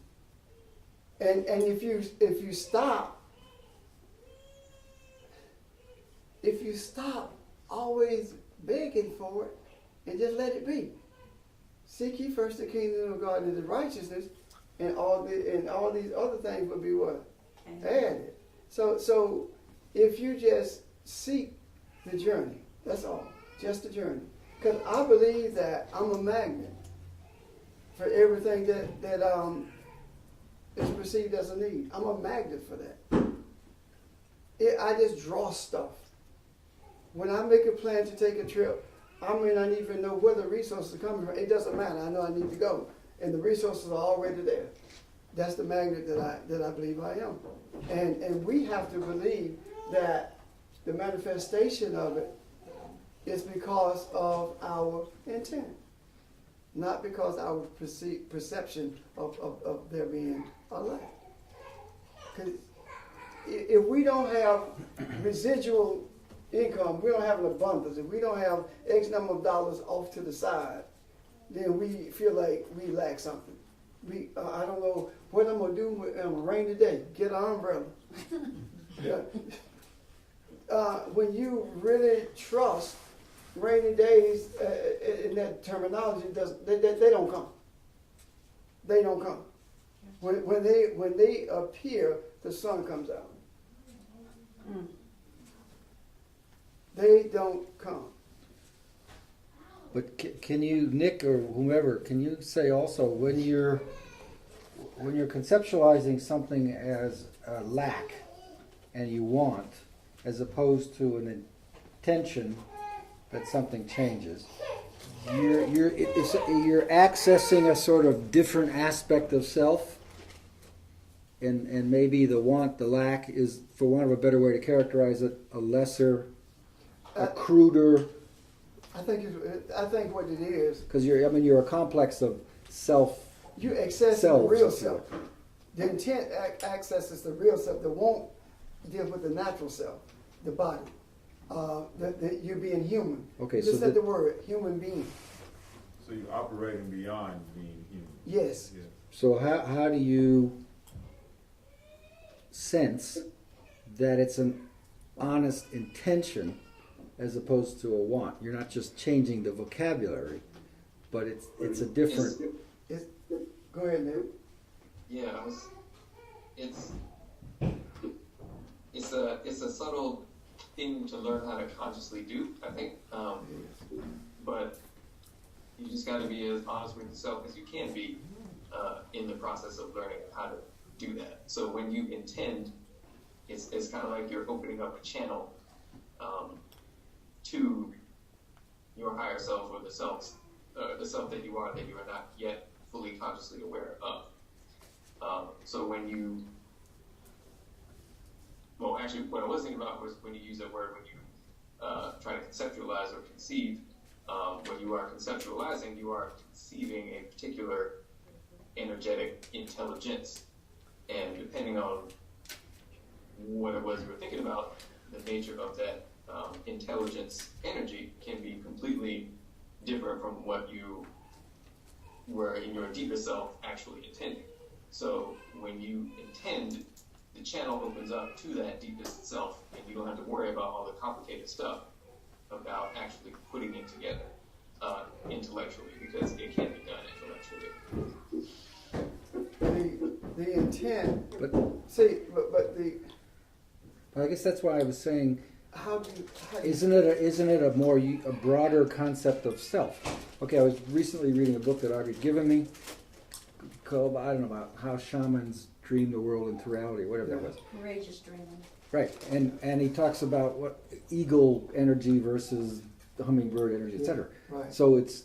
S2: And if you stop always begging for it and just let it be. Seek ye first the kingdom of God and his righteousness, and all these other things will be what? Added. So if you just seek the journey, that's all, just the journey. Because I believe that I'm a magnet for everything that is perceived as a need. I'm a magnet for that. I just draw stuff. When I make a plan to take a trip, I may not even know where the resources are coming from. It doesn't matter. I know I need to go, and the resources are already there. That's the magnet that I believe I am. And we have to believe that the manifestation of it is because of our intent, not because our perception of there being a lack. Because if we don't have residual income, we don't have an abundance, if we don't have X number of dollars off to the side, then we feel like we lack something. I don't know what I'm going to do on a rainy day. Get an umbrella. Yeah. When you really trust rainy days in that terminology, they don't come. They don't come. When they appear, the sun comes out. They don't come.
S1: But can you, Nick or whomever, can you say also when you're conceptualizing something as a lack and you want, as opposed to an intention that something changes, you're accessing a sort of different aspect of self, and maybe the want, the lack is, for want of a better way to characterize it, a lesser, a cruder.
S2: I think what it is,
S1: Because you're a complex of self.
S2: you access the real self. The intent accesses the real self. The want deals with the natural self, the body. You being human.
S1: Okay,
S2: Just
S1: so
S2: said the word human being.
S7: So you're operating beyond being human.
S2: Yes.
S7: Yeah.
S1: So how do you sense that it's an honest intention as opposed to a want? You're not just changing the vocabulary, but it's a different.
S2: Go ahead, Nick.
S3: Yeah, it's a subtle thing to learn how to consciously do, I think. But you just got to be as honest with yourself as you can be in the process of learning how to do that. So when you intend, it's kind of like you're opening up a channel to your higher self, or the self that you are not yet fully consciously aware of. So when you, well, actually, what I was thinking about was when you use that word, when you try to conceptualize or conceive, when you are conceptualizing, you are conceiving a particular energetic intelligence. And depending on what it was you were thinking about, the nature of that intelligence energy can be completely different from what you were in your deeper self actually intending. So when you intend, the channel opens up to that deepest self, and you don't have to worry about all the complicated stuff about actually putting it together intellectually, because it can be done intellectually.
S2: The intent,
S1: But
S2: but the,
S1: I guess that's why I was saying,
S2: how do you,
S1: isn't it a broader concept of self? Okay, I was recently reading a book that Audrey'd given me called, I don't know, about how shamans dream the world into reality, whatever that was.
S6: Courageous dreaming.
S1: Right, and he talks about what eagle energy versus the hummingbird energy, etc.
S2: right.
S1: So it's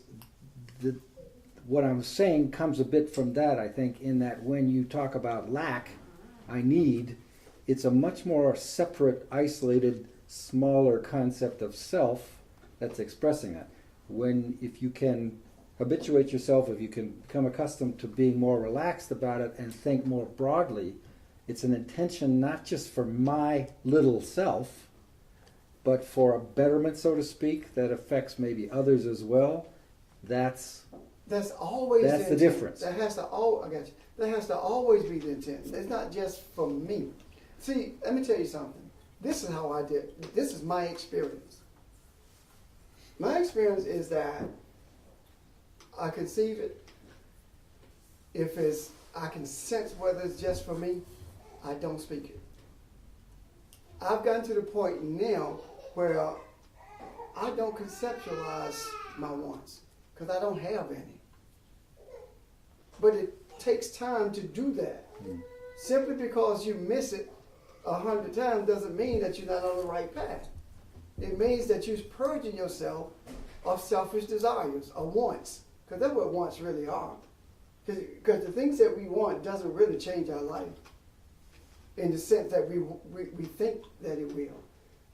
S1: what I'm saying comes a bit from that, I think, in that when you talk about lack, I need, it's a much more separate, isolated, smaller concept of self that's expressing that. If you can habituate yourself, if you can become accustomed to being more relaxed about it and think more broadly, it's an intention not just for my little self, but for a betterment, so to speak, that affects maybe others as well. That's
S2: Always
S1: the
S2: intent.
S1: difference.
S2: I got you. That has to always be the intent. It's not just for me. See, let me tell you something. This is how I did. This is my experience. My experience is that I conceive it. I can sense whether it's just for me, I don't speak it. I've gotten to the point now where I don't conceptualize my wants because I don't have any. But it takes time to do that. Simply because you miss it 100 times doesn't mean that you're not on the right path. It means that you're purging yourself of selfish desires or wants, because that's what wants really are. Because the things that we want doesn't really change our life in the sense that we think that it will.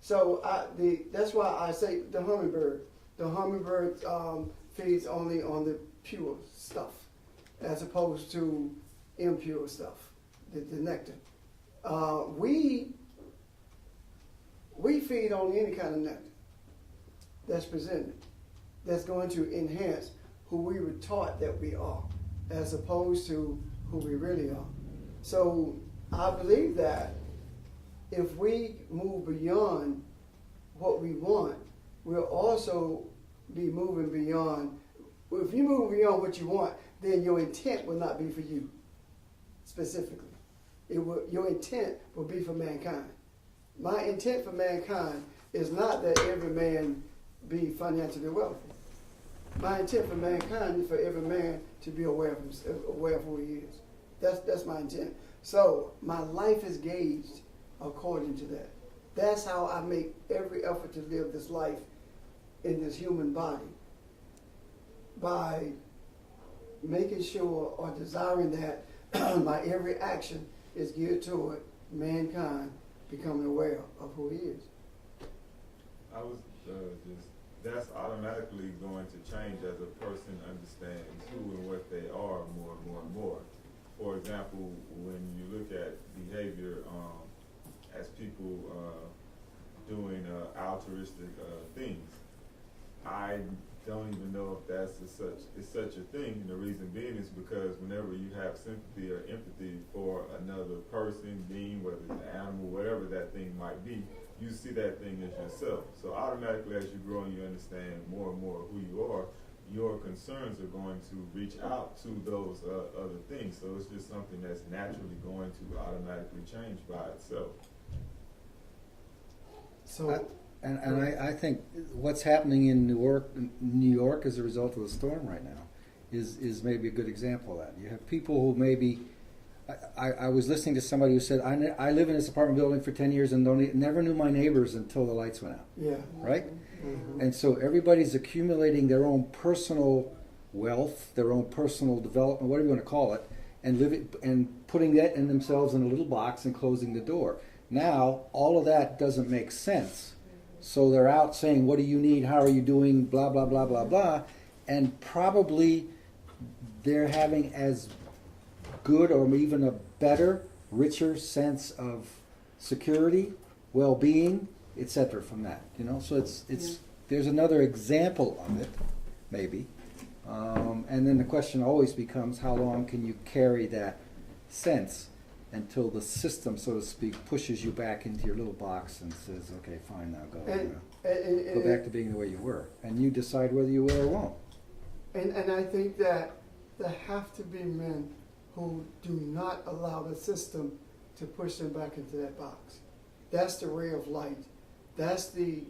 S2: So that's why I say the hummingbird. The hummingbird feeds only on the pure stuff as opposed to impure stuff, the nectar. We feed on any kind of nectar that's presented, that's going to enhance who we were taught that we are, as opposed to who we really are. So I believe that if we move beyond what we want, we'll also be moving beyond. If you move beyond what you want, then your intent will not be for you specifically. Your intent will be for mankind. My intent for mankind is not that every man be financially wealthy. My intent for mankind is for every man to be aware of himself, aware of who he is. That's my intent. So my life is gauged according to that. That's how I make every effort to live this life in this human body, by making sure or desiring that my every action is geared toward mankind becoming aware of who he is.
S7: I was that's automatically going to change as a person understands who and what they are more and more and more. For example, when you look at behavior as people doing altruistic things, I don't even know if that's such a thing. And the reason being is because whenever you have sympathy or empathy for another person, being, whether it's an animal, whatever that thing might be, you see that thing as yourself. So automatically as you grow and you understand more and more who you are, your concerns are going to reach out to those other things. So it's just something that's naturally going to automatically change by itself.
S2: So
S1: I think what's happening in New York as a result of the storm right now is maybe a good example of that. You have people who maybe, I was listening to somebody who said, I live in this apartment building for 10 years and never knew my neighbors until the lights went out.
S2: yeah.
S1: Right?
S2: Mm-hmm.
S1: And so everybody's accumulating their own personal wealth, their own personal development, whatever you want to call it, and putting that in themselves in a little box and closing the door. Now, all of that doesn't make sense. So they're out saying, what do you need? How are you doing? Blah, blah, blah, blah, blah. And probably they're having as good or even a better, richer sense of security, well-being, etc. from that. So it's there's another example of it, maybe. And then the question always becomes, how long can you carry that sense until the system, so to speak, pushes you back into your little box and says, okay, fine, now go. Go back to being the way you were. And you decide whether you will or won't.
S2: And I think that there have to be men who do not allow the system to push them back into that box. That's the ray of light. That's the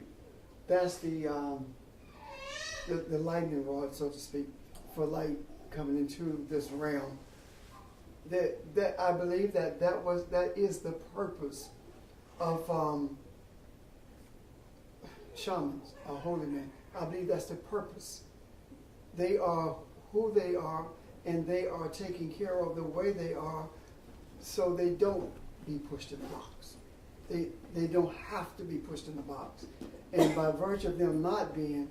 S2: lightning rod, so to speak, for light coming into this realm. That I believe that is the purpose of shamans or holy men. I believe that's the purpose. They are who they are, and they are taking care of the way they are, so they don't be pushed in the box. They don't have to be pushed in the box, and by virtue of them not being,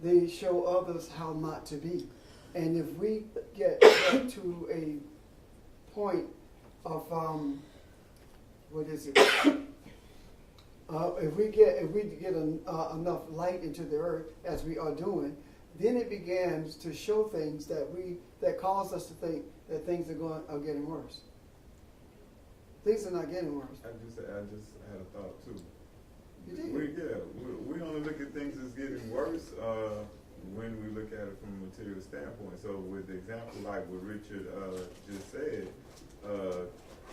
S2: they show others how not to be. And if we get to a point of what is it? If we get enough light into the earth as we are doing, then it begins to show things that cause us to think that things are getting worse. Things are not getting worse.
S7: I just had a thought too.
S2: You did.
S7: We only look at things as getting worse when we look at it from a material standpoint. So with the example like what Richard just said,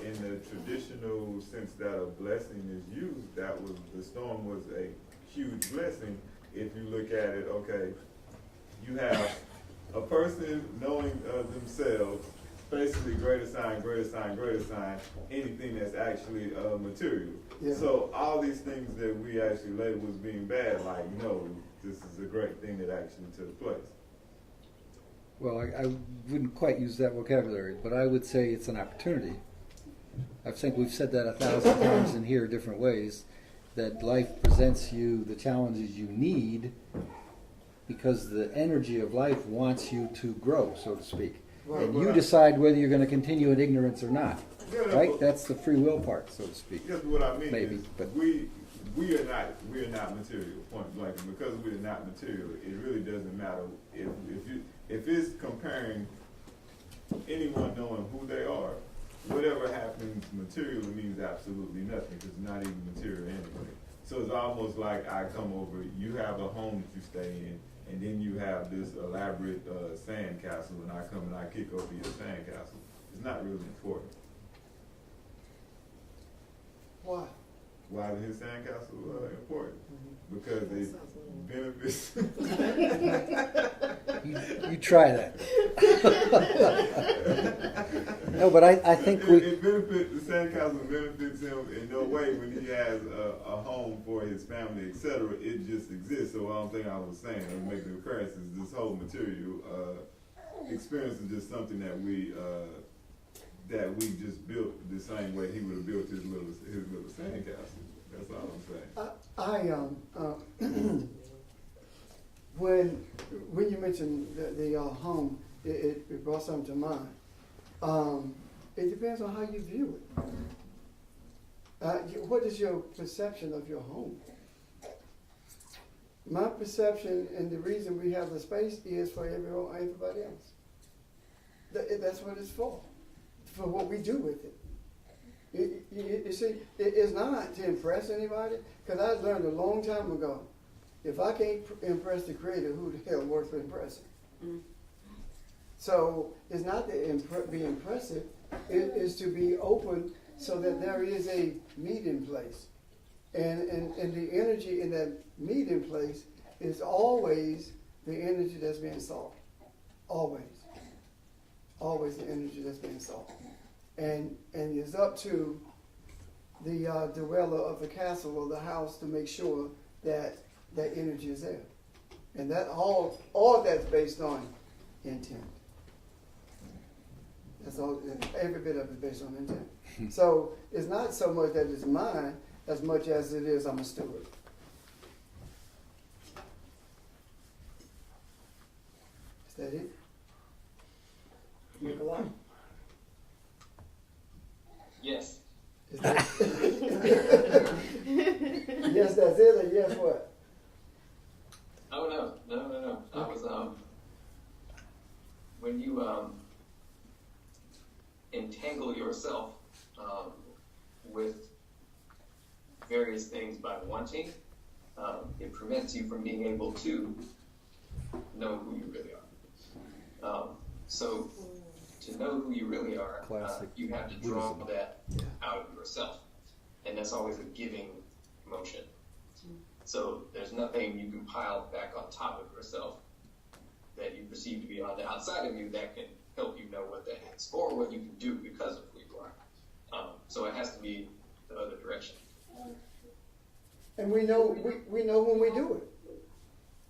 S7: in the traditional sense that a blessing is used, the storm was a huge blessing. If you look at it, okay, you have a person knowing themselves, basically greater sign, anything that's actually material.
S2: Yeah.
S7: So all these things that we actually label as being bad, like, no, this is a great thing that actually took place.
S1: Well, I wouldn't quite use that vocabulary, but I would say it's an opportunity. I think we've said that 1,000 times in here different ways, that life presents you the challenges you need because the energy of life wants you to grow, so to speak.
S7: Right,
S1: and you decide whether you're going to continue in ignorance or not. Right? That's the free will part, so to speak.
S7: Yes, what I mean
S1: Maybe,
S7: is
S1: but
S7: we are not material, point blank. Because we are not material, it really doesn't matter if it's comparing anyone knowing who they are. Whatever happens materially means absolutely nothing because it's not even material anyway. So it's almost like I come over, you have a home that you stay in, and then you have this elaborate sand castle, and I come and I kick over your sand castle. It's not really important.
S2: Why?
S7: Why is his sandcastle important? Because it benefits.
S1: you try that. No, but I think
S7: it benefits the sandcastle benefits him in no way when he has a home for his family, etc. It just exists. So I don't think I was saying I'm making the occurrence is this whole material experience is just something that we just built the same way he would have built his little sandcastle. That's all I'm saying. When you mentioned the home, it brought something to mind.
S2: It depends on how you view it. What is your perception of your home? My perception and the reason we have the space is for everybody else. That's what it's for what we do with it. You see, it's not to impress anybody, because I learned a long time ago, if I can't impress the Creator, who the hell worth impressing? Mm. So it's not to be impressive, it is to be open so that there is a meeting place. And the energy in that meeting place is always the energy that's being sought. Always. Always the energy that's being sought. And it's up to the dweller of the castle or the house to make sure that that energy is there. And that all that's based on intent. That's all, and every bit of it is based on intent. So it's not so much that it's mine as much as it is I'm a steward. Is that it? Nikolai?
S3: Yes.
S2: Is that yes, that's it, or yes, what?
S3: Oh no. I was when you entangle yourself with various things by wanting, it prevents you from being able to know who you really are. So to know who you really are,
S1: Classic
S3: you have to draw
S1: Buddhism.
S3: that out of yourself, and that's always a giving motion. So there's nothing you can pile back on top of yourself that you perceive to be on the outside of you that can help you know what that is or what you can do because of who you are. So it has to be the other direction.
S2: And we know when we do it.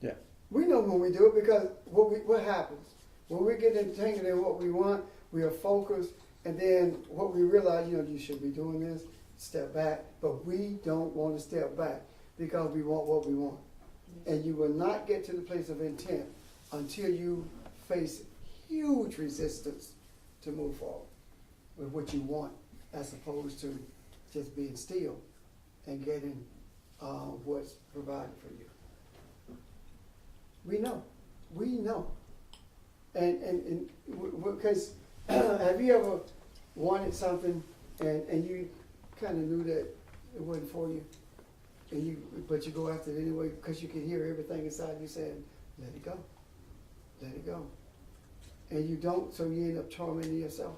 S1: Yeah.
S2: We know when we do it because what happens? When we get entangled in what we want, we are focused, and then what we realize, you should be doing this, step back, but we don't want to step back because we want what we want. And you will not get to the place of intent until you face huge resistance to move forward with what you want, as opposed to just being still and getting what's provided for you. We know. And because have you ever wanted something and you kind of knew that it wasn't for you, but you go after it anyway because you can hear everything inside you saying, let it go, and you don't, so you end up tormenting yourself.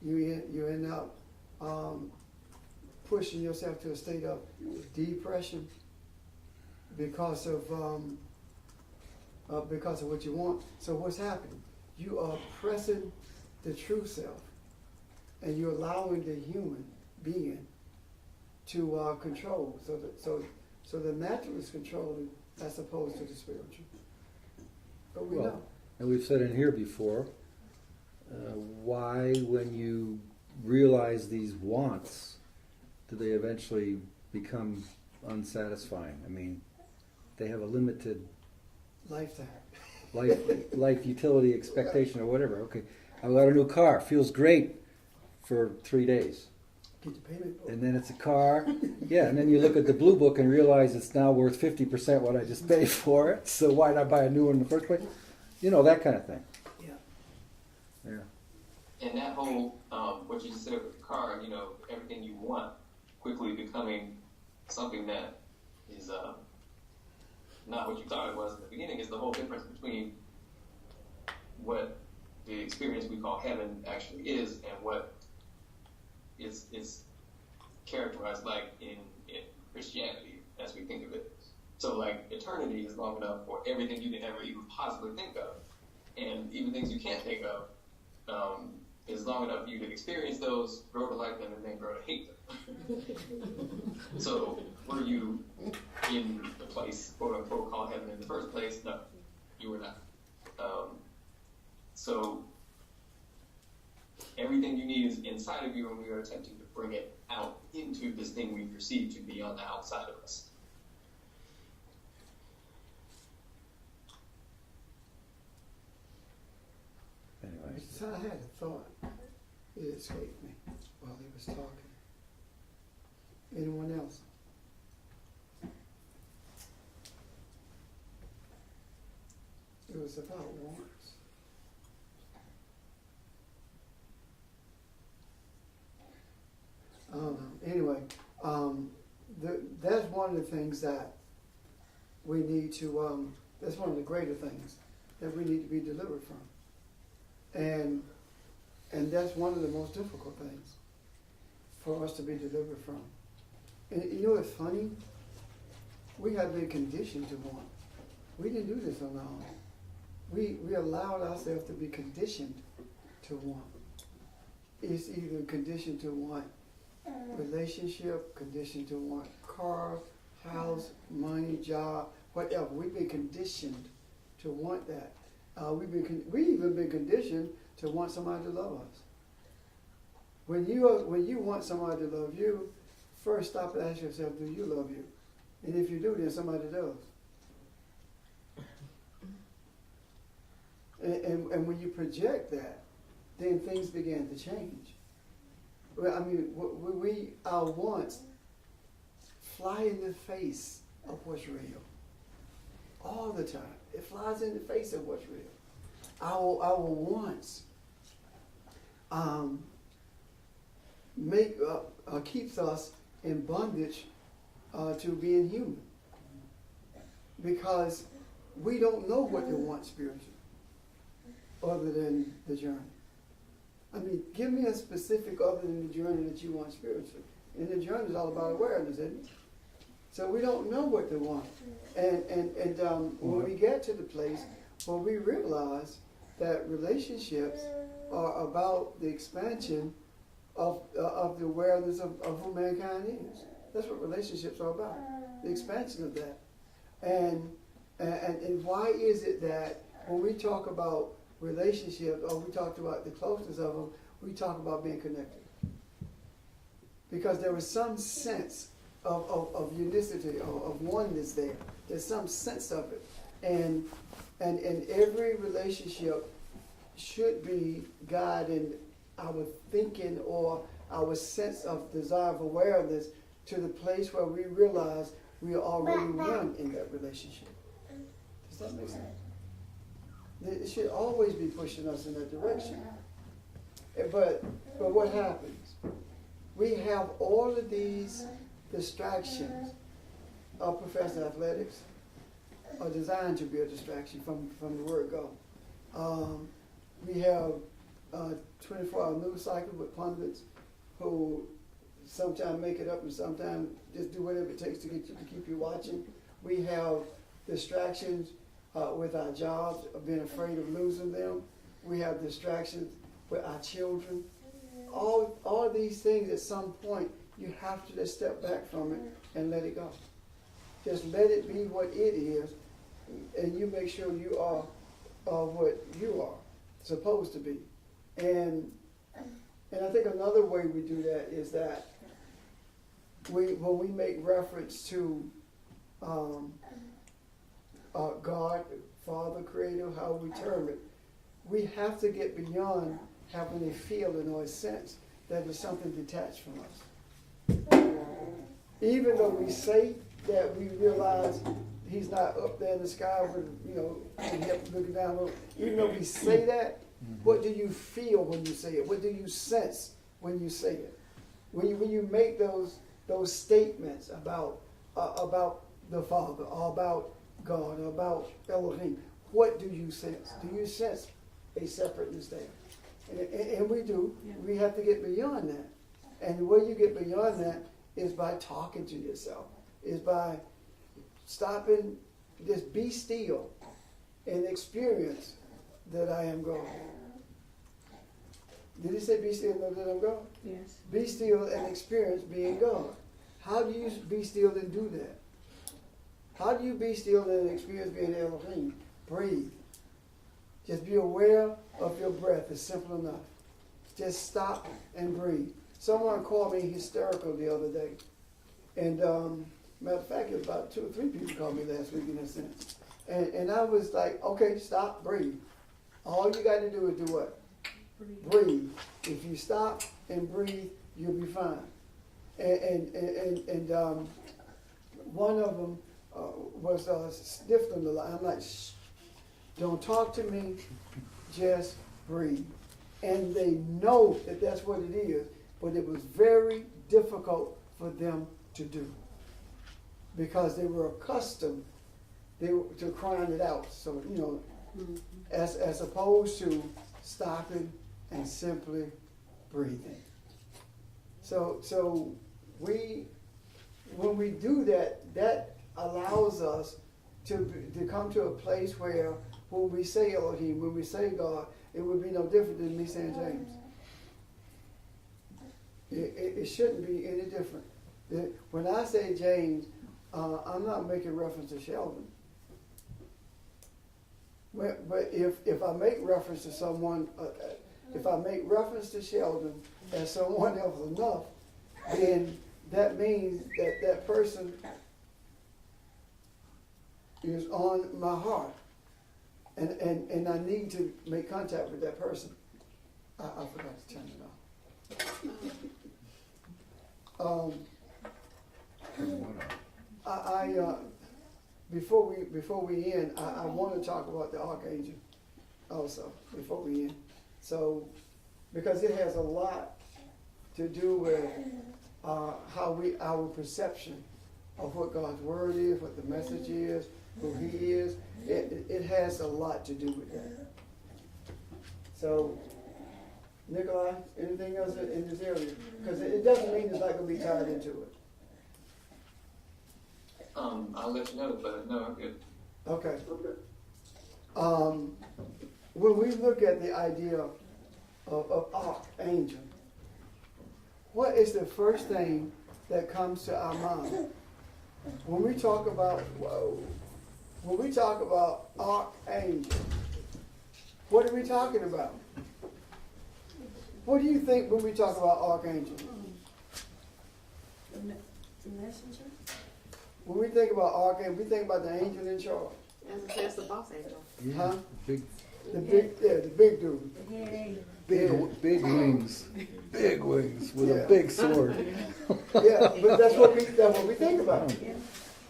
S2: You end up pushing yourself to a state of depression because of what you want. So what's happening? You are pressing the true self, and you're allowing the human being to control. So the natural is controlling as opposed to the spiritual. But we know.
S1: And we've said in here before, why, when you realize these wants, do they eventually become unsatisfying? I mean, they have a limited
S2: Lifetime.
S1: life utility expectation or whatever. Okay, I got a new car. Feels great for 3 days.
S2: Get your payment book.
S1: And then it's a car. Yeah, and then you look at the blue book and realize it's now worth 50% what I just paid for it. So why not buy a new one in the first place? That kind of thing.
S2: Yeah.
S1: Yeah.
S3: And that whole, what you just said with the car, everything you want quickly becoming something that is not what you thought it was in the beginning is the whole difference between what the experience we call heaven actually is and what it's characterized like in Christianity as we think of it. So like eternity is long enough for everything you can ever even possibly think of, and even things you can't think of is long enough for you to experience those, grow to like them, and then grow to hate them. So were you in the place, quote unquote, called heaven in the first place? No, you were not. So everything you need is inside of you, and we are attempting to bring it out into this thing we perceive to be on the outside of us.
S1: Anyway.
S2: So I had a thought. It escaped me while he was talking. Anyone else? It was about wants. Anyway, that's one of the things that we need to, that's one of the greater things that we need to be delivered from. And that's one of the most difficult things for us to be delivered from. And what's funny? We have been conditioned to want. We didn't do this on our own. We allowed ourselves to be conditioned to want. It's either conditioned to want relationship, conditioned to want car, house, money, job, whatever. We've been conditioned to want that. We've even been conditioned to want somebody to love us. when you want somebody to love you, first stop and ask yourself, do you love you? And if you do, then somebody does. And when you project that, then things begin to change. Well, I mean, our wants fly in the face of what's real. All the time. It flies in the face of what's real. Our wants keeps us in bondage to being human. Because we don't know what to want spiritually other than the journey. I mean, give me a specific other than the journey that you want spiritually. And the journey is all about awareness, isn't it? So we don't know what to want. And when we get to the place where we realize that relationships are about the expansion of the awareness of who mankind is. That's what relationships are about, the expansion of that. And why is it that when we talk about relationships, or we talk about the closeness of them, we talk about being connected? Because there was some sense of unicity, of oneness there. There's some sense of it. And every relationship should be guiding our thinking or our sense of desire of awareness to the place where we realize we are already one in that relationship. Does that make sense? It should always be pushing us in that direction. But what happens? We have all of these distractions. Our professional athletics are designed to be a distraction from the word go. We have 24-hour news cycle with pundits who sometimes make it up and sometimes just do whatever it takes to keep you watching. We have distractions with our jobs, of being afraid of losing them. We have distractions with our children. All of these things, at some point, you have to just step back from it and let it go. Just let it be what it is, and you make sure you are what you are supposed to be. And I think another way we do that is that when we make reference to God, Father, Creator, how we term it, we have to get beyond having a feeling or a sense that there's something detached from us. Even though we say that we realize He's not up there in the sky with, and looking down. Even though we say that, what do you feel when you say it? What do you sense when you say it? When you make those statements about the Father, or about God, or about Elohim, what do you sense? Do you sense a separateness there? And we do. Yeah. We have to get beyond that. And the way you get beyond that is by talking to yourself, is by stopping, just be still and experience that I am God. Did he say be still and know that I'm God?
S6: Yes.
S2: Be still and experience being God. How do you be still and do that? How do you be still and experience being Elohim? Breathe. Just be aware of your breath. It's simple enough. Just stop and breathe. Someone called me hysterical the other day. And matter of fact, it was about 2 or 3 people called me last week in that sense. And I was like, okay, stop, breathe. All you got to do is do what? Breathe. If you stop and breathe, you'll be fine. And one of them was sniffed on the line. I'm like, shh, don't talk to me, just breathe. And they know that that's what it is, but it was very difficult for them to do because they were accustomed to crying it out. So, as opposed to stopping and simply breathing. So when we do that, that allows us to come to a place where when we say Elohim, when we say God, it would be no different than me saying James. It shouldn't be any different. When I say James, I'm not making reference to Sheldon. But if I make reference to someone, if I make reference to Sheldon as someone else enough, then that means that that person is on my heart. And I need to make contact with that person. I forgot to turn it off. Before we end, I want to talk about the archangel also before we end. So, because it has a lot to do with our perception of what God's word is, what the message is, who He is. It has a lot to do with that. So, Nikolai, anything else in this area? Because it doesn't mean it's not going to be tied into it.
S3: I'll let you know, but no, I'm good.
S2: Okay. When we look at the idea of archangel, what is the first thing that comes to our mind? When we talk about, archangel, what are we talking about? What do you think when we talk about archangel?
S6: The messenger?
S2: When we think about archangel, we think about the angel in charge.
S5: As it says, the boss angel.
S1: Yeah,
S2: Huh?
S1: big,
S2: The big dude.
S6: The head angel.
S1: big wings, big wings with
S2: Yeah.
S1: a big sword.
S2: Yeah, but that's what we think about.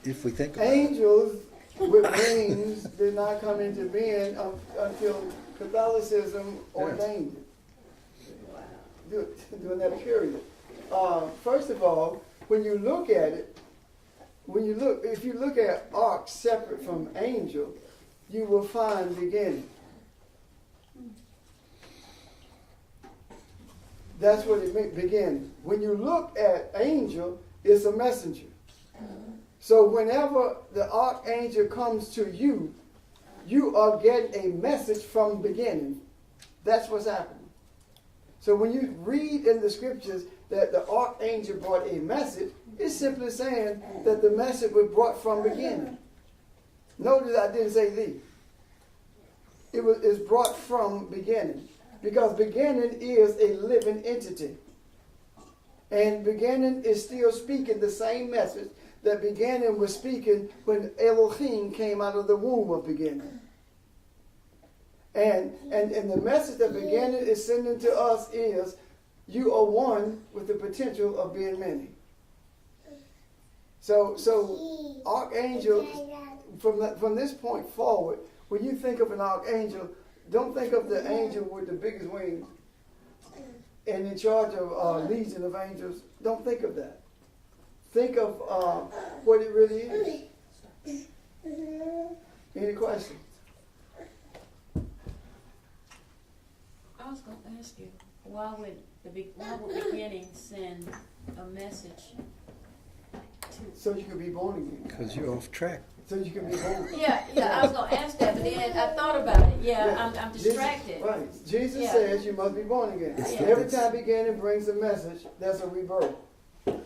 S1: If we think about it.
S2: Angels with wings did not come into being until Catholicism ordained it. During that period. First of all, when you look at it, if you look at ark separate from angel, you will find beginning. That's what it means, beginning. When you look at angel, it's a messenger. So whenever the archangel comes to you, you are getting a message from beginning. That's what's happening. So when you read in the scriptures that the archangel brought a message, it's simply saying that the message was brought from beginning. Notice I didn't say the. It's brought from beginning. Because beginning is a living entity. And beginning is still speaking the same message that beginning was speaking when Elohim came out of the womb of beginning. And the message that beginning is sending to us is, you are one with the potential of being many. So archangel, from this point forward, when you think of an archangel, don't think of the angel with the biggest wings and in charge of a legion of angels. Don't think of that. Think of what it really is. Any questions?
S6: I was going to ask you, why would beginning send a message to?
S2: So you can be born again.
S1: Because you're off track.
S2: So you can be born.
S6: Yeah, I was going to ask that, but then I thought about it. Yeah. I'm distracted.
S2: Jesus, right. Jesus
S6: Yeah.
S2: says you must be born again.
S6: Yeah.
S2: Every time beginning brings a message, that's a rebirth.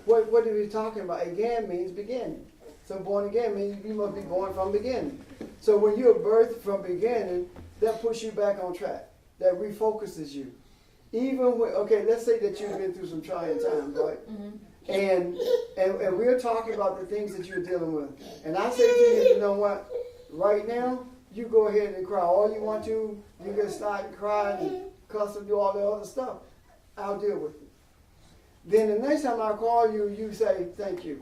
S2: What are we talking about? Again means beginning. So born again means you must be born from beginning. So when you're birthed from beginning, that puts you back on track. That refocuses you. Even when, let's say that you've been through some trying times, right?
S6: Mm-hmm.
S2: And we're talking about the things that you're dealing with. And I say to you, you know what? Right now, you go ahead and cry all you want to. You can start crying and cuss and do all the other stuff. I'll deal with it. Then the next time I call you, you say, thank you.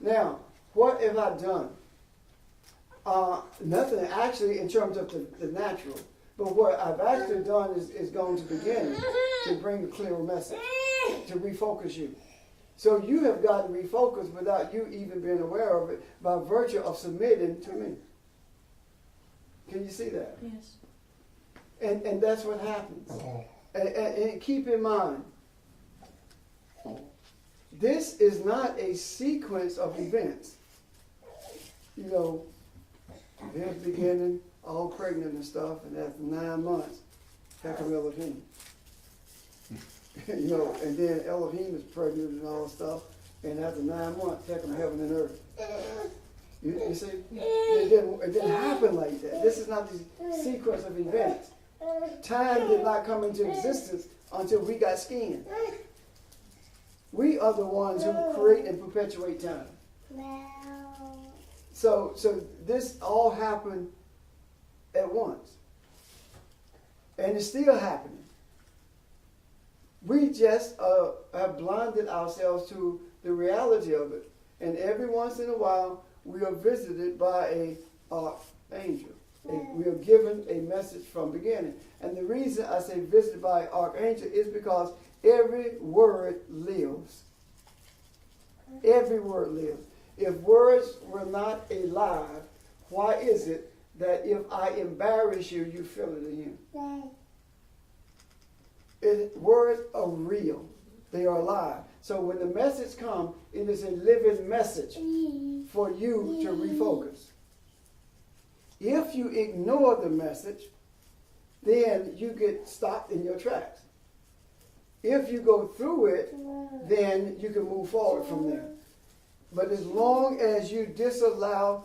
S2: Now, what have I done? Nothing actually in terms of the natural. But what I've actually done is going to begin to bring a clearer message, to refocus you. So you have got to refocus without you even being aware of it by virtue of submitting to me. Can you see that?
S6: Yes.
S2: And that's what happens. And keep in mind, this is not a sequence of events. You know, there's beginning, all pregnant and stuff, and after 9 months, here come Elohim. You know, and then Elohim is pregnant and all stuff, and after 9 months, here come heaven and earth. You see? It didn't happen like that. This is not the sequence of events. time did not come into existence until we got skin. We are the ones who create and perpetuate time. So this all happened at once. And it's still happening. We just have blinded ourselves to the reality of it. And every once in a while, we are visited by an archangel. We are given a message from beginning. And the reason I say visited by an archangel is because every word lives. Every word lives. If words were not alive, why is it that if I embarrass you, you feel it in you? Words are real. They are alive. So when the message comes, it is a living message for you to refocus. If you ignore the message, then you get stopped in your tracks. If you go through it, then you can move forward from there. But as long as you disallow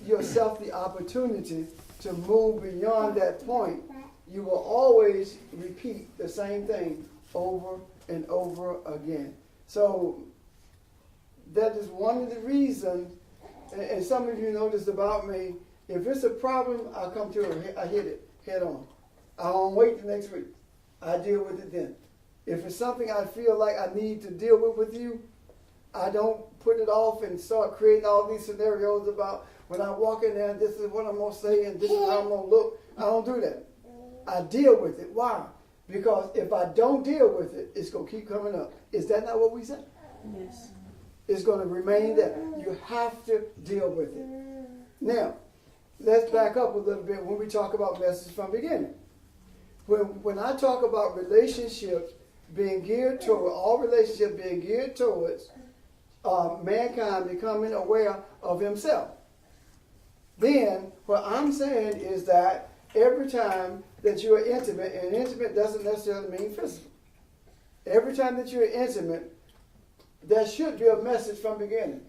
S2: yourself the opportunity to move beyond that point, you will always repeat the same thing over and over again. So that is one of the reasons, and some of you know this about me, if it's a problem, I'll come to it, I hit it head on. I don't wait the next week. I deal with it then. If it's something I feel like I need to deal with you, I don't put it off and start creating all these scenarios about when I walk in there, this is what I'm going to say and this is how I'm going to look. I don't do that. I deal with it. Why? Because if I don't deal with it, it's going to keep coming up. Is that not what we said?
S6: Yes.
S2: It's going to remain there. You have to deal with it. Now, let's back up a little bit when we talk about message from beginning. When I talk about relationships being geared toward, all relationships being geared towards mankind becoming aware of himself, then what I'm saying is that every time that you are intimate, and intimate doesn't necessarily mean physical. Every time that you're intimate, there should be a message from beginning.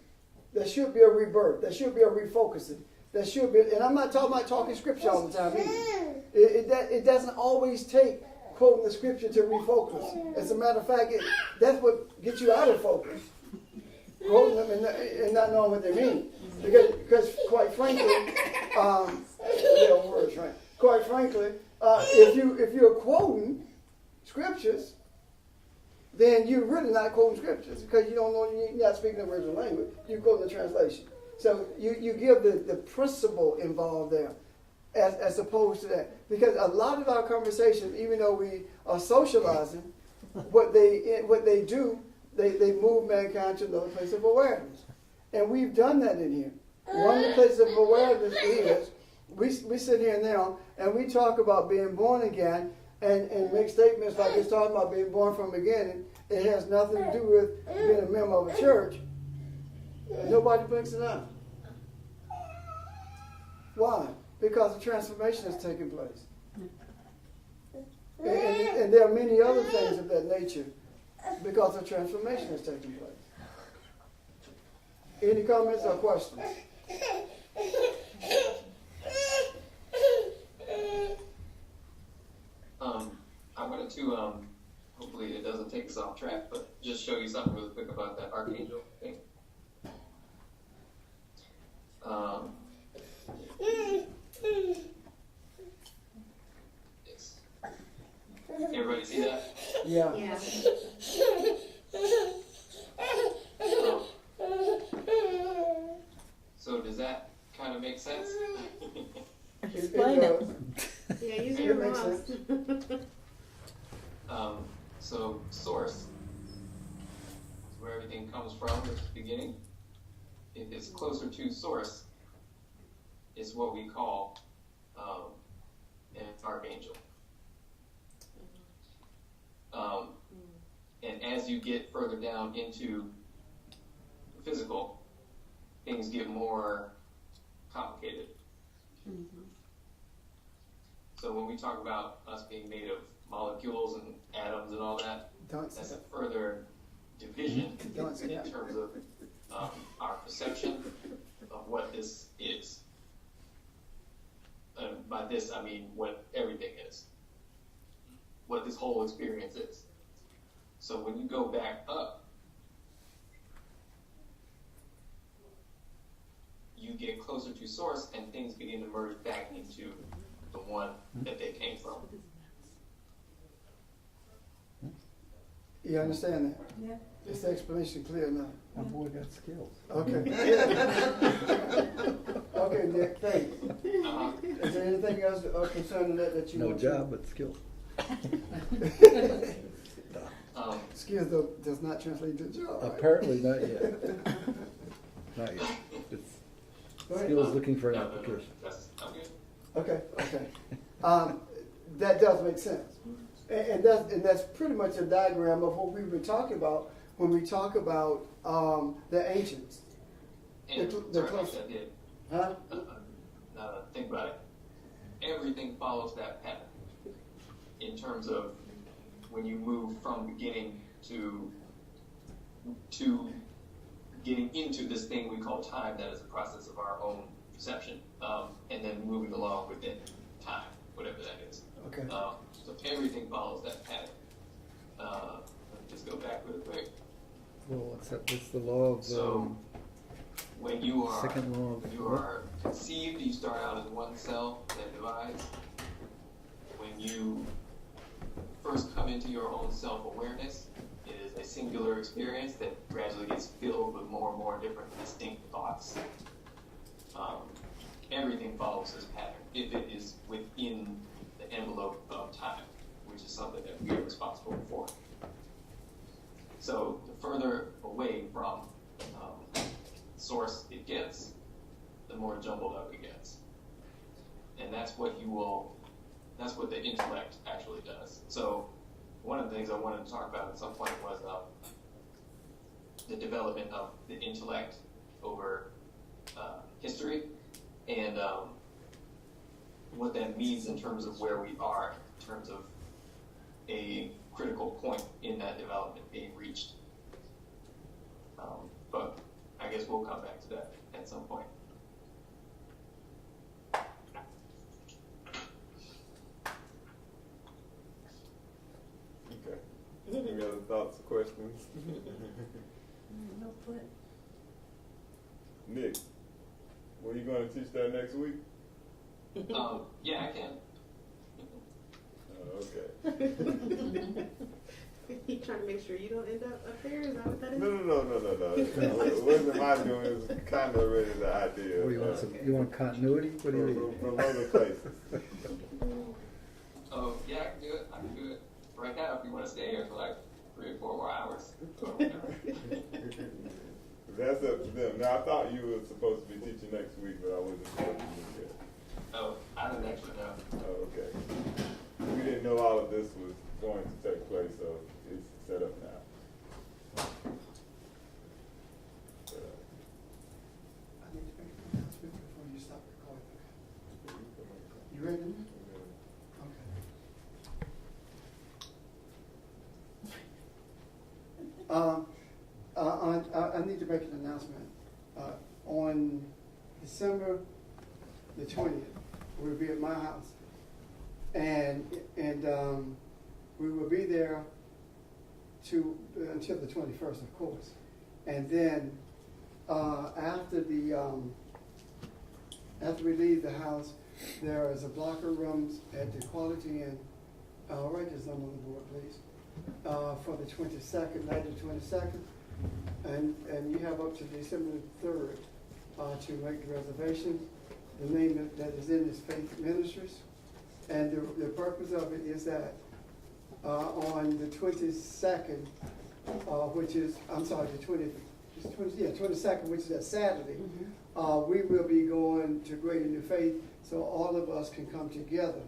S2: There should be a rebirth. There should be a refocusing. There should be, and I'm not talking about talking scripture all the time either. It doesn't always take quoting the scripture to refocus. As a matter of fact, that's what gets you out of focus. Quoting them and not knowing what they mean. Because quite frankly, words, right? Quite frankly, if you're quoting scriptures, then you're really not quoting scriptures because you don't know, you're not speaking the original language. You're quoting the translation. So you give the principle involved there as opposed to that. Because a lot of our conversations, even though we are socializing, what they do, they move mankind to another place of awareness. And we've done that in here. One of the places of awareness is we sit here now and we talk about being born again and make statements like it's talking about being born from the beginning. It has nothing to do with being a member of a church. Nobody blinks it out. Why? Because the transformation has taken place. And there are many other things of that nature because the transformation has taken place. Any comments or questions?
S3: I wanted to, hopefully it doesn't take us off track, but just show you something really quick about that archangel thing. Yes. Everybody see that?
S2: Yeah.
S5: Yeah.
S3: So does that kind of make sense?
S6: Explain it.
S5: Yeah, use your
S2: It makes
S5: mouth.
S3: So source is where everything comes from, which is beginning. If it's closer to source, is what we call an archangel. And as you get further down into physical, things get more complicated.
S6: Mm-hmm.
S3: So when we talk about us being made of molecules and atoms and all that, that's a further division in terms of our perception of what this is. by this, I mean what everything is, what this whole experience is. So when you go back up, you get closer to source and things begin to merge back into the one that they came from.
S2: You understand that?
S6: Yeah.
S2: Is the explanation clear enough?
S1: My boy got skills.
S2: Okay. Okay, Nick, thanks.
S3: Uh-huh.
S2: Is there anything else concerning that you
S1: No
S2: want
S1: job, but skills.
S2: Skills does not translate to job, right?
S1: Apparently not yet. Not yet. It's
S2: Go ahead.
S1: skills looking for an
S3: No,
S1: application.
S3: I'm good.
S2: Okay, okay. That does make sense. And that's pretty much a diagram of what we've been talking about when we talk about the ancients.
S3: And
S2: The
S3: sorry,
S2: close-
S3: I did.
S2: Huh?
S3: Now that I think about it, everything follows that pattern in terms of when you move from beginning to getting into this thing we call time, that is a process of our own perception, and then moving along within time, whatever that is.
S2: Okay.
S3: So everything follows that pattern. Let me just go back real quick.
S1: Well, it's the law of
S3: So when you are
S1: second law of
S3: you are conceived, you start out as one cell that divides. When you first come into your own self-awareness, it is a singular experience that gradually gets filled with more and more different distinct thoughts. Everything follows this pattern if it is within the envelope of time, which is something that we are responsible for. So the further away from source it gets, the more jumbled up it gets. And that's what the intellect actually does. So one of the things I wanted to talk about at some point was the development of the intellect over history, and what that means in terms of where we are, in terms of a critical point in that development being reached. But I guess we'll come back to that at some point.
S7: Okay. Any other thoughts or questions?
S6: No put.
S7: Nick, were you going to teach that next week?
S3: Yeah, I can.
S7: Okay.
S5: You trying to make sure you don't end up there? Is that what that is?
S7: No. It wasn't my doing. It was kind of really the idea.
S1: What do you want? You want continuity? What do you need?
S7: From other places.
S3: Oh, yeah, I can do it. I can do it right now if you want to stay here for like 3 or 4 more hours.
S7: That's up to them. Now, I thought you were supposed to be teaching next week, but I wasn't sure if you knew yet.
S3: Oh, I didn't actually know.
S7: Oh, okay. We didn't know all of this was going to take place, so it's set up now.
S2: I need to make an announcement before you stop recording. You ready? Okay. I need to make an announcement. On December the 20th, we'll be at my house. And we will be there until the 21st, of course. And then after we leave the house, there is a block of rooms at the Quality Inn. Write this number on the board, please. For the 22nd, night of the 22nd. And you have up to December the 3rd to make the reservations. The name that is in is Faith Ministries. And the purpose of it is that on the 22nd, which is, I'm sorry, the 22nd, which is that Saturday, we will be going to Greater New Faith, so all of us can come together.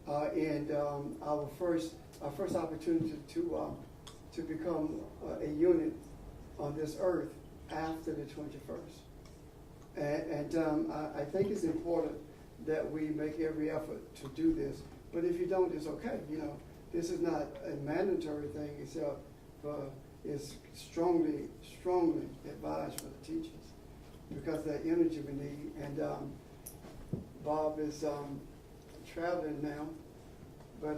S2: And our first opportunity to become a unit on this earth after the 21st. And I think it's important that we make every effort to do this. But if you don't, it's okay. You know, this is not a mandatory thing, except it's strongly advised for the teachers because of that energy we need. And Bob is traveling now, but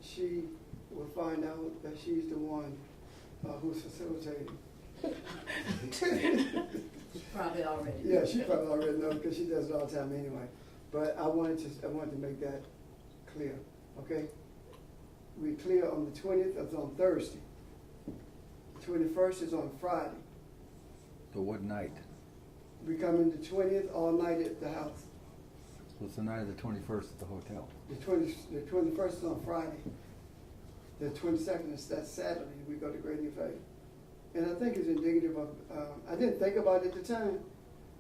S2: she will find out that she's the one who's facilitating.
S6: Probably already.
S2: Yeah, she probably already knows because she does it all the time anyway. But I wanted to make that clear. Okay, we clear on the 20th. That's on Thursday. 21st is on Friday.
S1: So what night?
S2: We come in the 20th all night at the house.
S1: So it's the night of the 21st at the hotel.
S2: The 21st is on Friday. The 22nd is that Saturday. We go to Great New Faith. And I think it's indicative of, I didn't think about it at the time,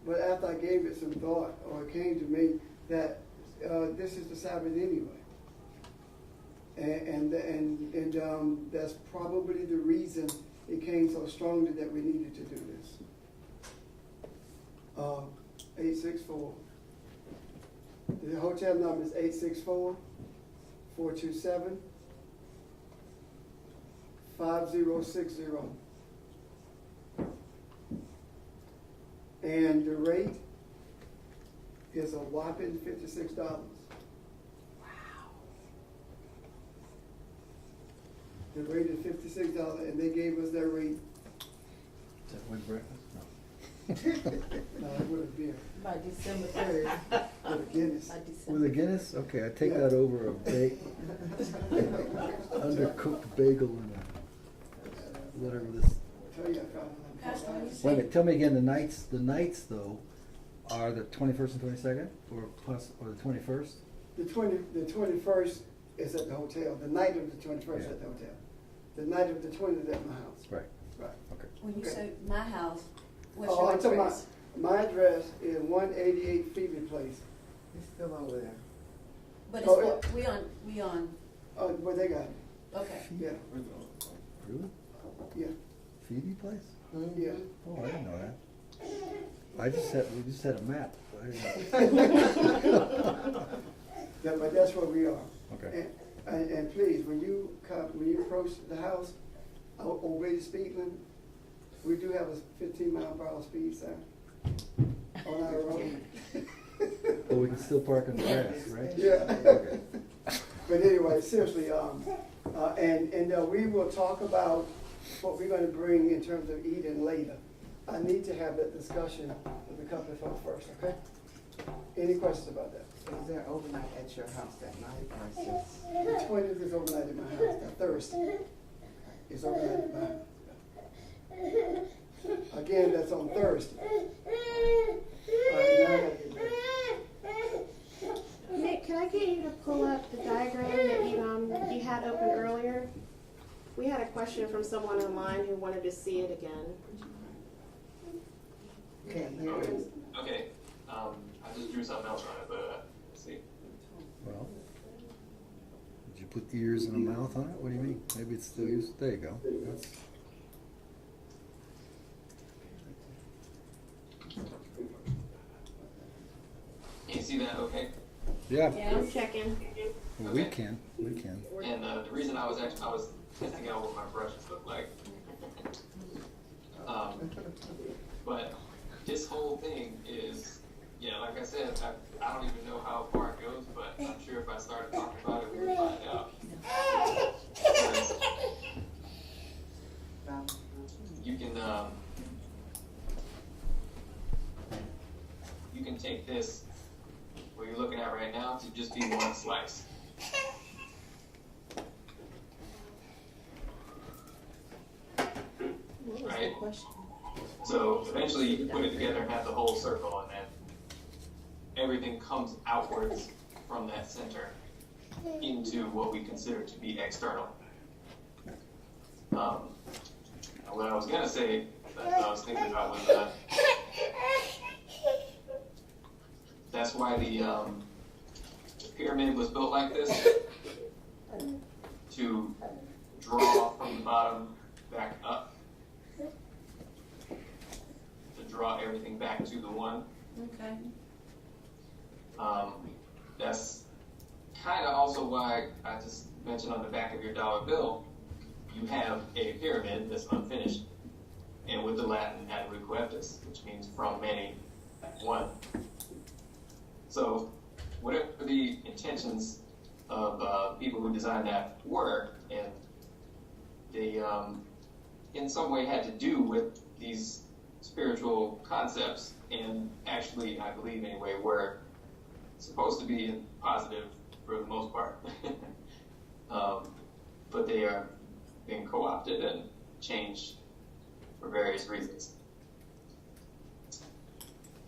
S2: but after I gave it some thought, or it came to me that this is the Sabbath anyway. And that's probably the reason it came so strongly that we needed to do this. 864. The hotel number is 864-427-5060. And the rate is a whopping $56. Wow. The rate is $56, and they gave us their rate.
S1: Is that with breakfast?
S2: No, it would have been
S5: By December 3rd.
S2: with a Guinness.
S5: By December.
S1: With a Guinness? Okay, I take
S2: Yeah.
S1: that over a undercooked bagel and whatever this.
S2: Tell you, I found
S6: Pastor, when you
S1: Wait a
S6: say,
S1: minute, tell me again, the nights though are the 21st and 22nd or the 21st?
S2: The 21st is at the hotel. The night of the 21st
S1: Yeah.
S2: at the hotel. The night of the 20th at my house.
S1: Right,
S2: Right.
S1: okay.
S6: when you
S2: Okay.
S6: say my house, what's
S2: Oh,
S6: your
S2: I'm talking about,
S6: address?
S2: my address is 188 Phoebe Place.
S8: It's still over there.
S6: But it's
S2: Oh,
S6: what, we on,
S2: Oh, where they got it.
S6: okay.
S2: Yeah,
S1: Really?
S2: yeah,
S1: Phoebe Place?
S2: yeah.
S1: Oh, I didn't know that. We just had a map. I didn't know.
S2: Yeah, but that's where we are.
S1: Okay.
S2: And please, when you approach the house, obey the speed limit. We do have a 15-mile-per-hour speed sign on our road.
S1: But we can still park in the grass, right?
S2: Yeah.
S1: Okay.
S2: But anyway, seriously, we will talk about what we're going to bring in terms of eating later. I need to have that discussion with the company folks first, okay? Any questions about that?
S8: Is there overnight at your house that night or it's just?
S2: The 20th is overnight at my house. That Thursday is overnight at my house. Again, that's on Thursday. All right, now I gotta get back.
S5: Nick, can I get you to pull up the diagram that you had open earlier? We had a question from someone online who wanted to see it again.
S8: Can't hear
S3: Okay.
S8: it.
S3: Okay. I just drew something else on it, but let's see.
S1: Well, did you put ears and a mouth on it? What do you mean? Maybe it's still used. There you go. That's,
S3: Can you see that? Okay.
S1: yeah,
S6: Yeah.
S5: I'm checking.
S1: well, we can.
S3: And the reason I was testing out what my brushes look like. But this whole thing is, yeah, like I said, I don't even know how far it goes, but I'm sure if I started talking about it, we would find out. You can take this, what you're looking at right now, to just be one slice. Right? So eventually you can put it together and have the whole circle, and then everything comes outwards from that center into what we consider to be external. What I was gonna say, that I was thinking about was that's why the pyramid was built like this, to draw from the bottom back up, to draw everything back to the one.
S6: Okay.
S3: That's kind of also why I just mentioned on the back of your dollar bill, you have a pyramid that's unfinished, and with the Latin ad requiescus, which means from many, one. So whatever the intent intentions of people who designed that were, and they in some way had to do with these spiritual concepts, and actually, I believe anyway, were supposed to be positive for the most part. But they are being co-opted and changed for various reasons.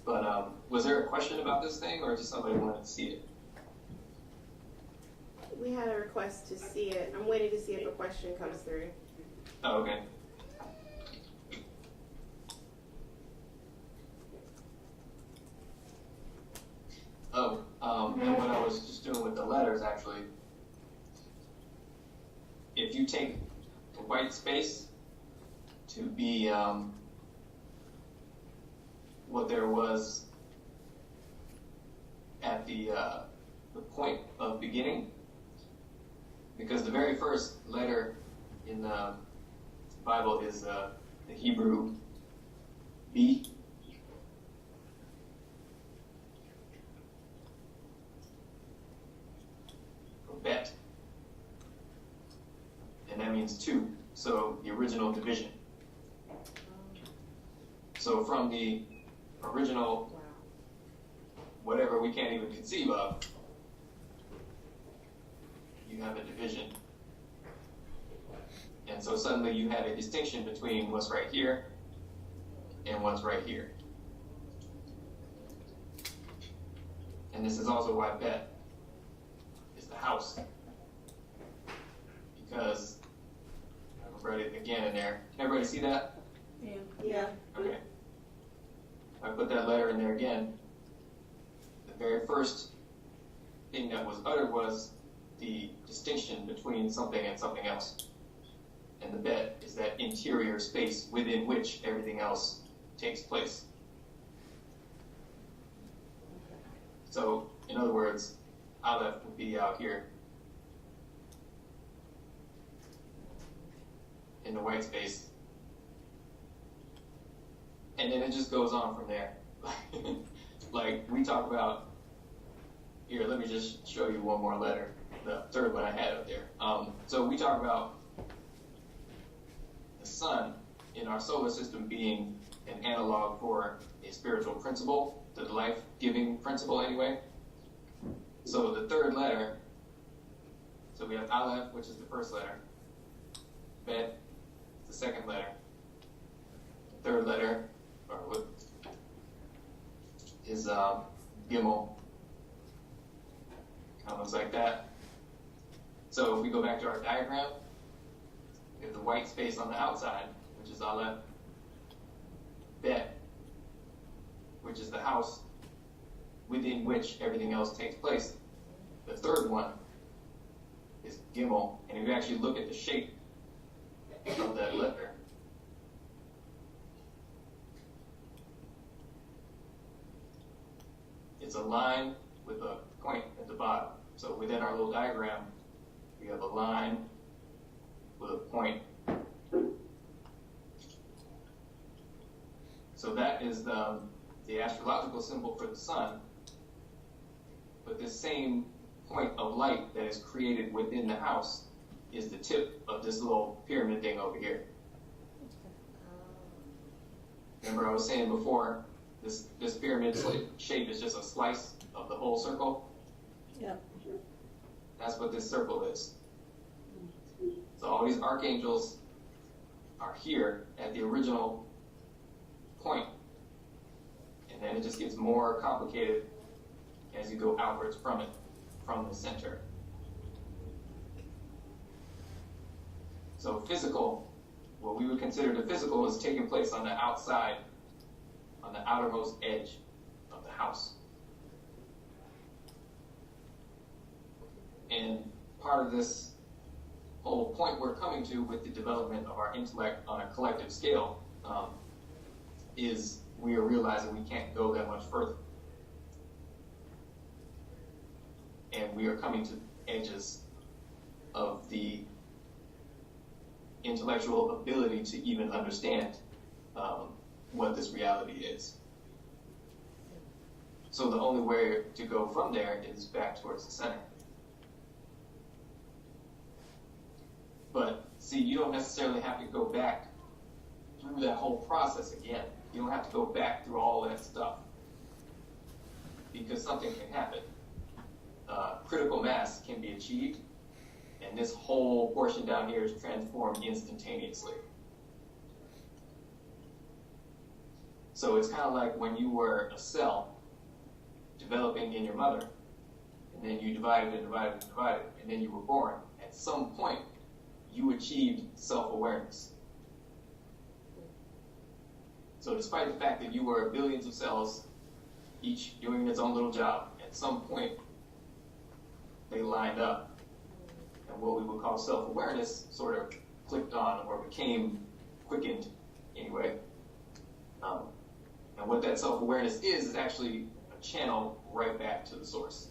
S3: But was there a question about this thing, or just somebody wanted to see it?
S5: We had a request to see it. I'm waiting to see if a question comes through.
S3: Oh, okay. Oh, and what I was just doing with the letters, actually, if you take the white space to be what there was at the point of beginning, because the very first letter in the Bible is the Hebrew B. Bet. And that means two. So the original division. So from the original, whatever we can't even conceive of, you have a division. And so suddenly you have a distinction between what's right here and what's right here. And this is also why Bet is the house. Because, I've read it again in there. Can everybody see that?
S5: Yeah.
S3: Okay. I put that letter in there again. The very first thing that was uttered was the distinction between something and something else. And the Bet is that interior space within which everything else takes place. So, in other words, Aleph would be out here in the white space. And then it just goes on from there. Like we talk about, here, let me just show you one more letter, the third one I had up there. So we talk about the sun in our solar system being an analog for a spiritual principle, the life-giving principle anyway. So the third letter, so we have Aleph, which is the first letter. Bet, the second letter. The third letter, or what, is Gimel. Kind of looks like that. So if we go back to our diagram, we have the white space on the outside, which is Aleph. Bet, which is the house within which everything else takes place. The third one is Gimel, and if you actually look at the shape of that letter, it's a line with a point at the bottom. So within our little diagram, we have a line with a point. So that is the astrological symbol for the sun. But this same point of light that is created within the house is the tip of this little pyramid thing over here. Remember I was saying before, this pyramid shape is just a slice of the whole circle?
S6: Yep.
S3: That's what this circle is. So all these archangels are here at the original point. And then it just gets more complicated as you go outwards from it, from the center. So physical, what we would consider the physical, is taking place on the outside, on the outermost edge of the house. And part of this whole point we're coming to with the development of our intellect on a collective scale is we are realizing we can't go that much further. And we are coming to edges of the intellectual ability to even understand what this reality is. So the only way to go from there is back towards the center. But see, you don't necessarily have to go back through that whole process again. You don't have to go back through all that stuff because something can happen. Critical mass can be achieved, and this whole portion down here is transformed instantaneously. So it's kind of like when you were a cell developing in your mother, and then you divided and divided and divided, and then you were born. At some point, you achieved self-awareness. So despite the fact that you were billions of cells, each doing its own little job, at some point, they lined up. And what we would call self-awareness sort of clicked on or became quickened anyway. And what that self-awareness is actually a channel right back to the source.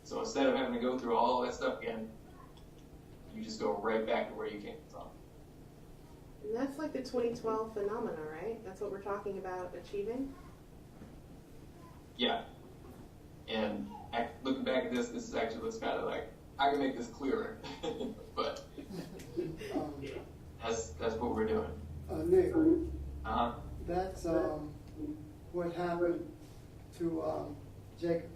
S3: So instead of having to go through all that stuff again, you just go right back to where you came from.
S5: And that's like the 2012 phenomena, right? That's what we're talking about achieving?
S3: Yeah. And looking back at this is actually what's kind of like, I can make this clearer, but that's what we're doing.
S2: Nick,
S3: Uh-huh.
S2: that's what happened to Jacob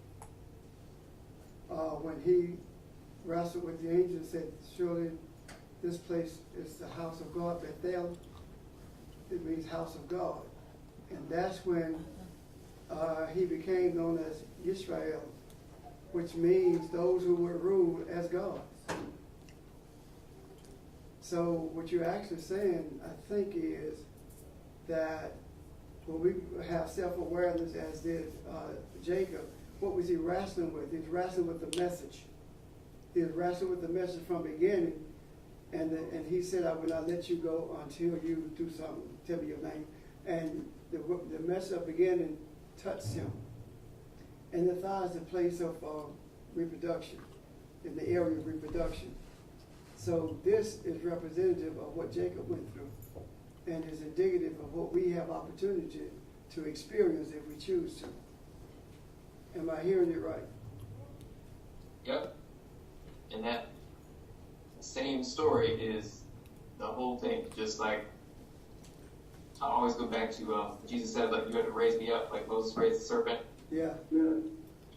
S2: when he wrestled with the angel and said, surely this place is the house of God. Bethel, it means house of God. And that's when he became known as Yisrael, which means those who were ruled as gods. So what you're actually saying, I think, is that when we have self-awareness, as did Jacob, what was he wrestling with? He was wrestling with the message. He was wrestling with the message from the beginning. And he said, I will not let you go until you do something. Tell me your name. And the message of beginning touched him. And the thigh is the place of reproduction, in the area of reproduction. So this is representative of what Jacob went through and is indicative of what we have opportunity to experience if we choose to. Am I hearing it right?
S3: Yep. And that same story is the whole thing. Just like I always go back to Jesus said, like, you had to raise me up like Moses raised the serpent.
S2: Yeah.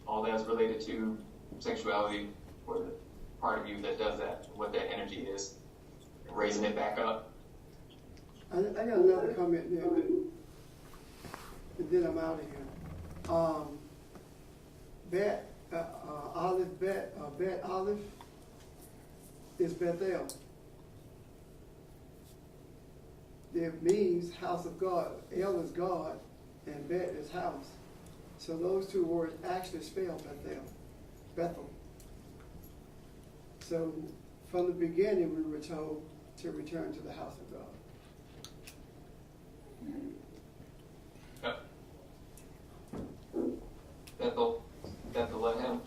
S3: All that's related to sexuality, or the part of you that does that, what that energy is, and raising it back up.
S2: I got another comment there, and then I'm out of here. Bet Olive is Bethel. It means house of God. El is God, and Bet is house. So those two words actually spell Bethel. So from the beginning, we were told to return to the house of God.
S3: Yep. Bethlehem.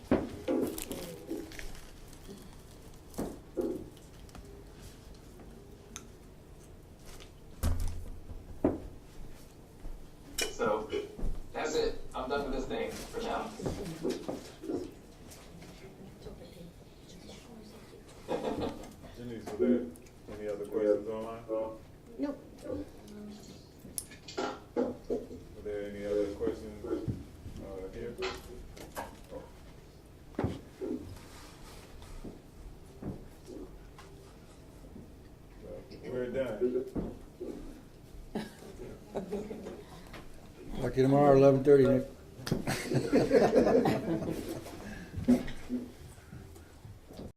S3: So that's it. I'm done with this thing for now.
S7: Janice, were there any other questions online?
S5: Nope.
S7: Are there any other questions here? Well, we're done.
S1: Talk to you tomorrow, 11:30, Nick.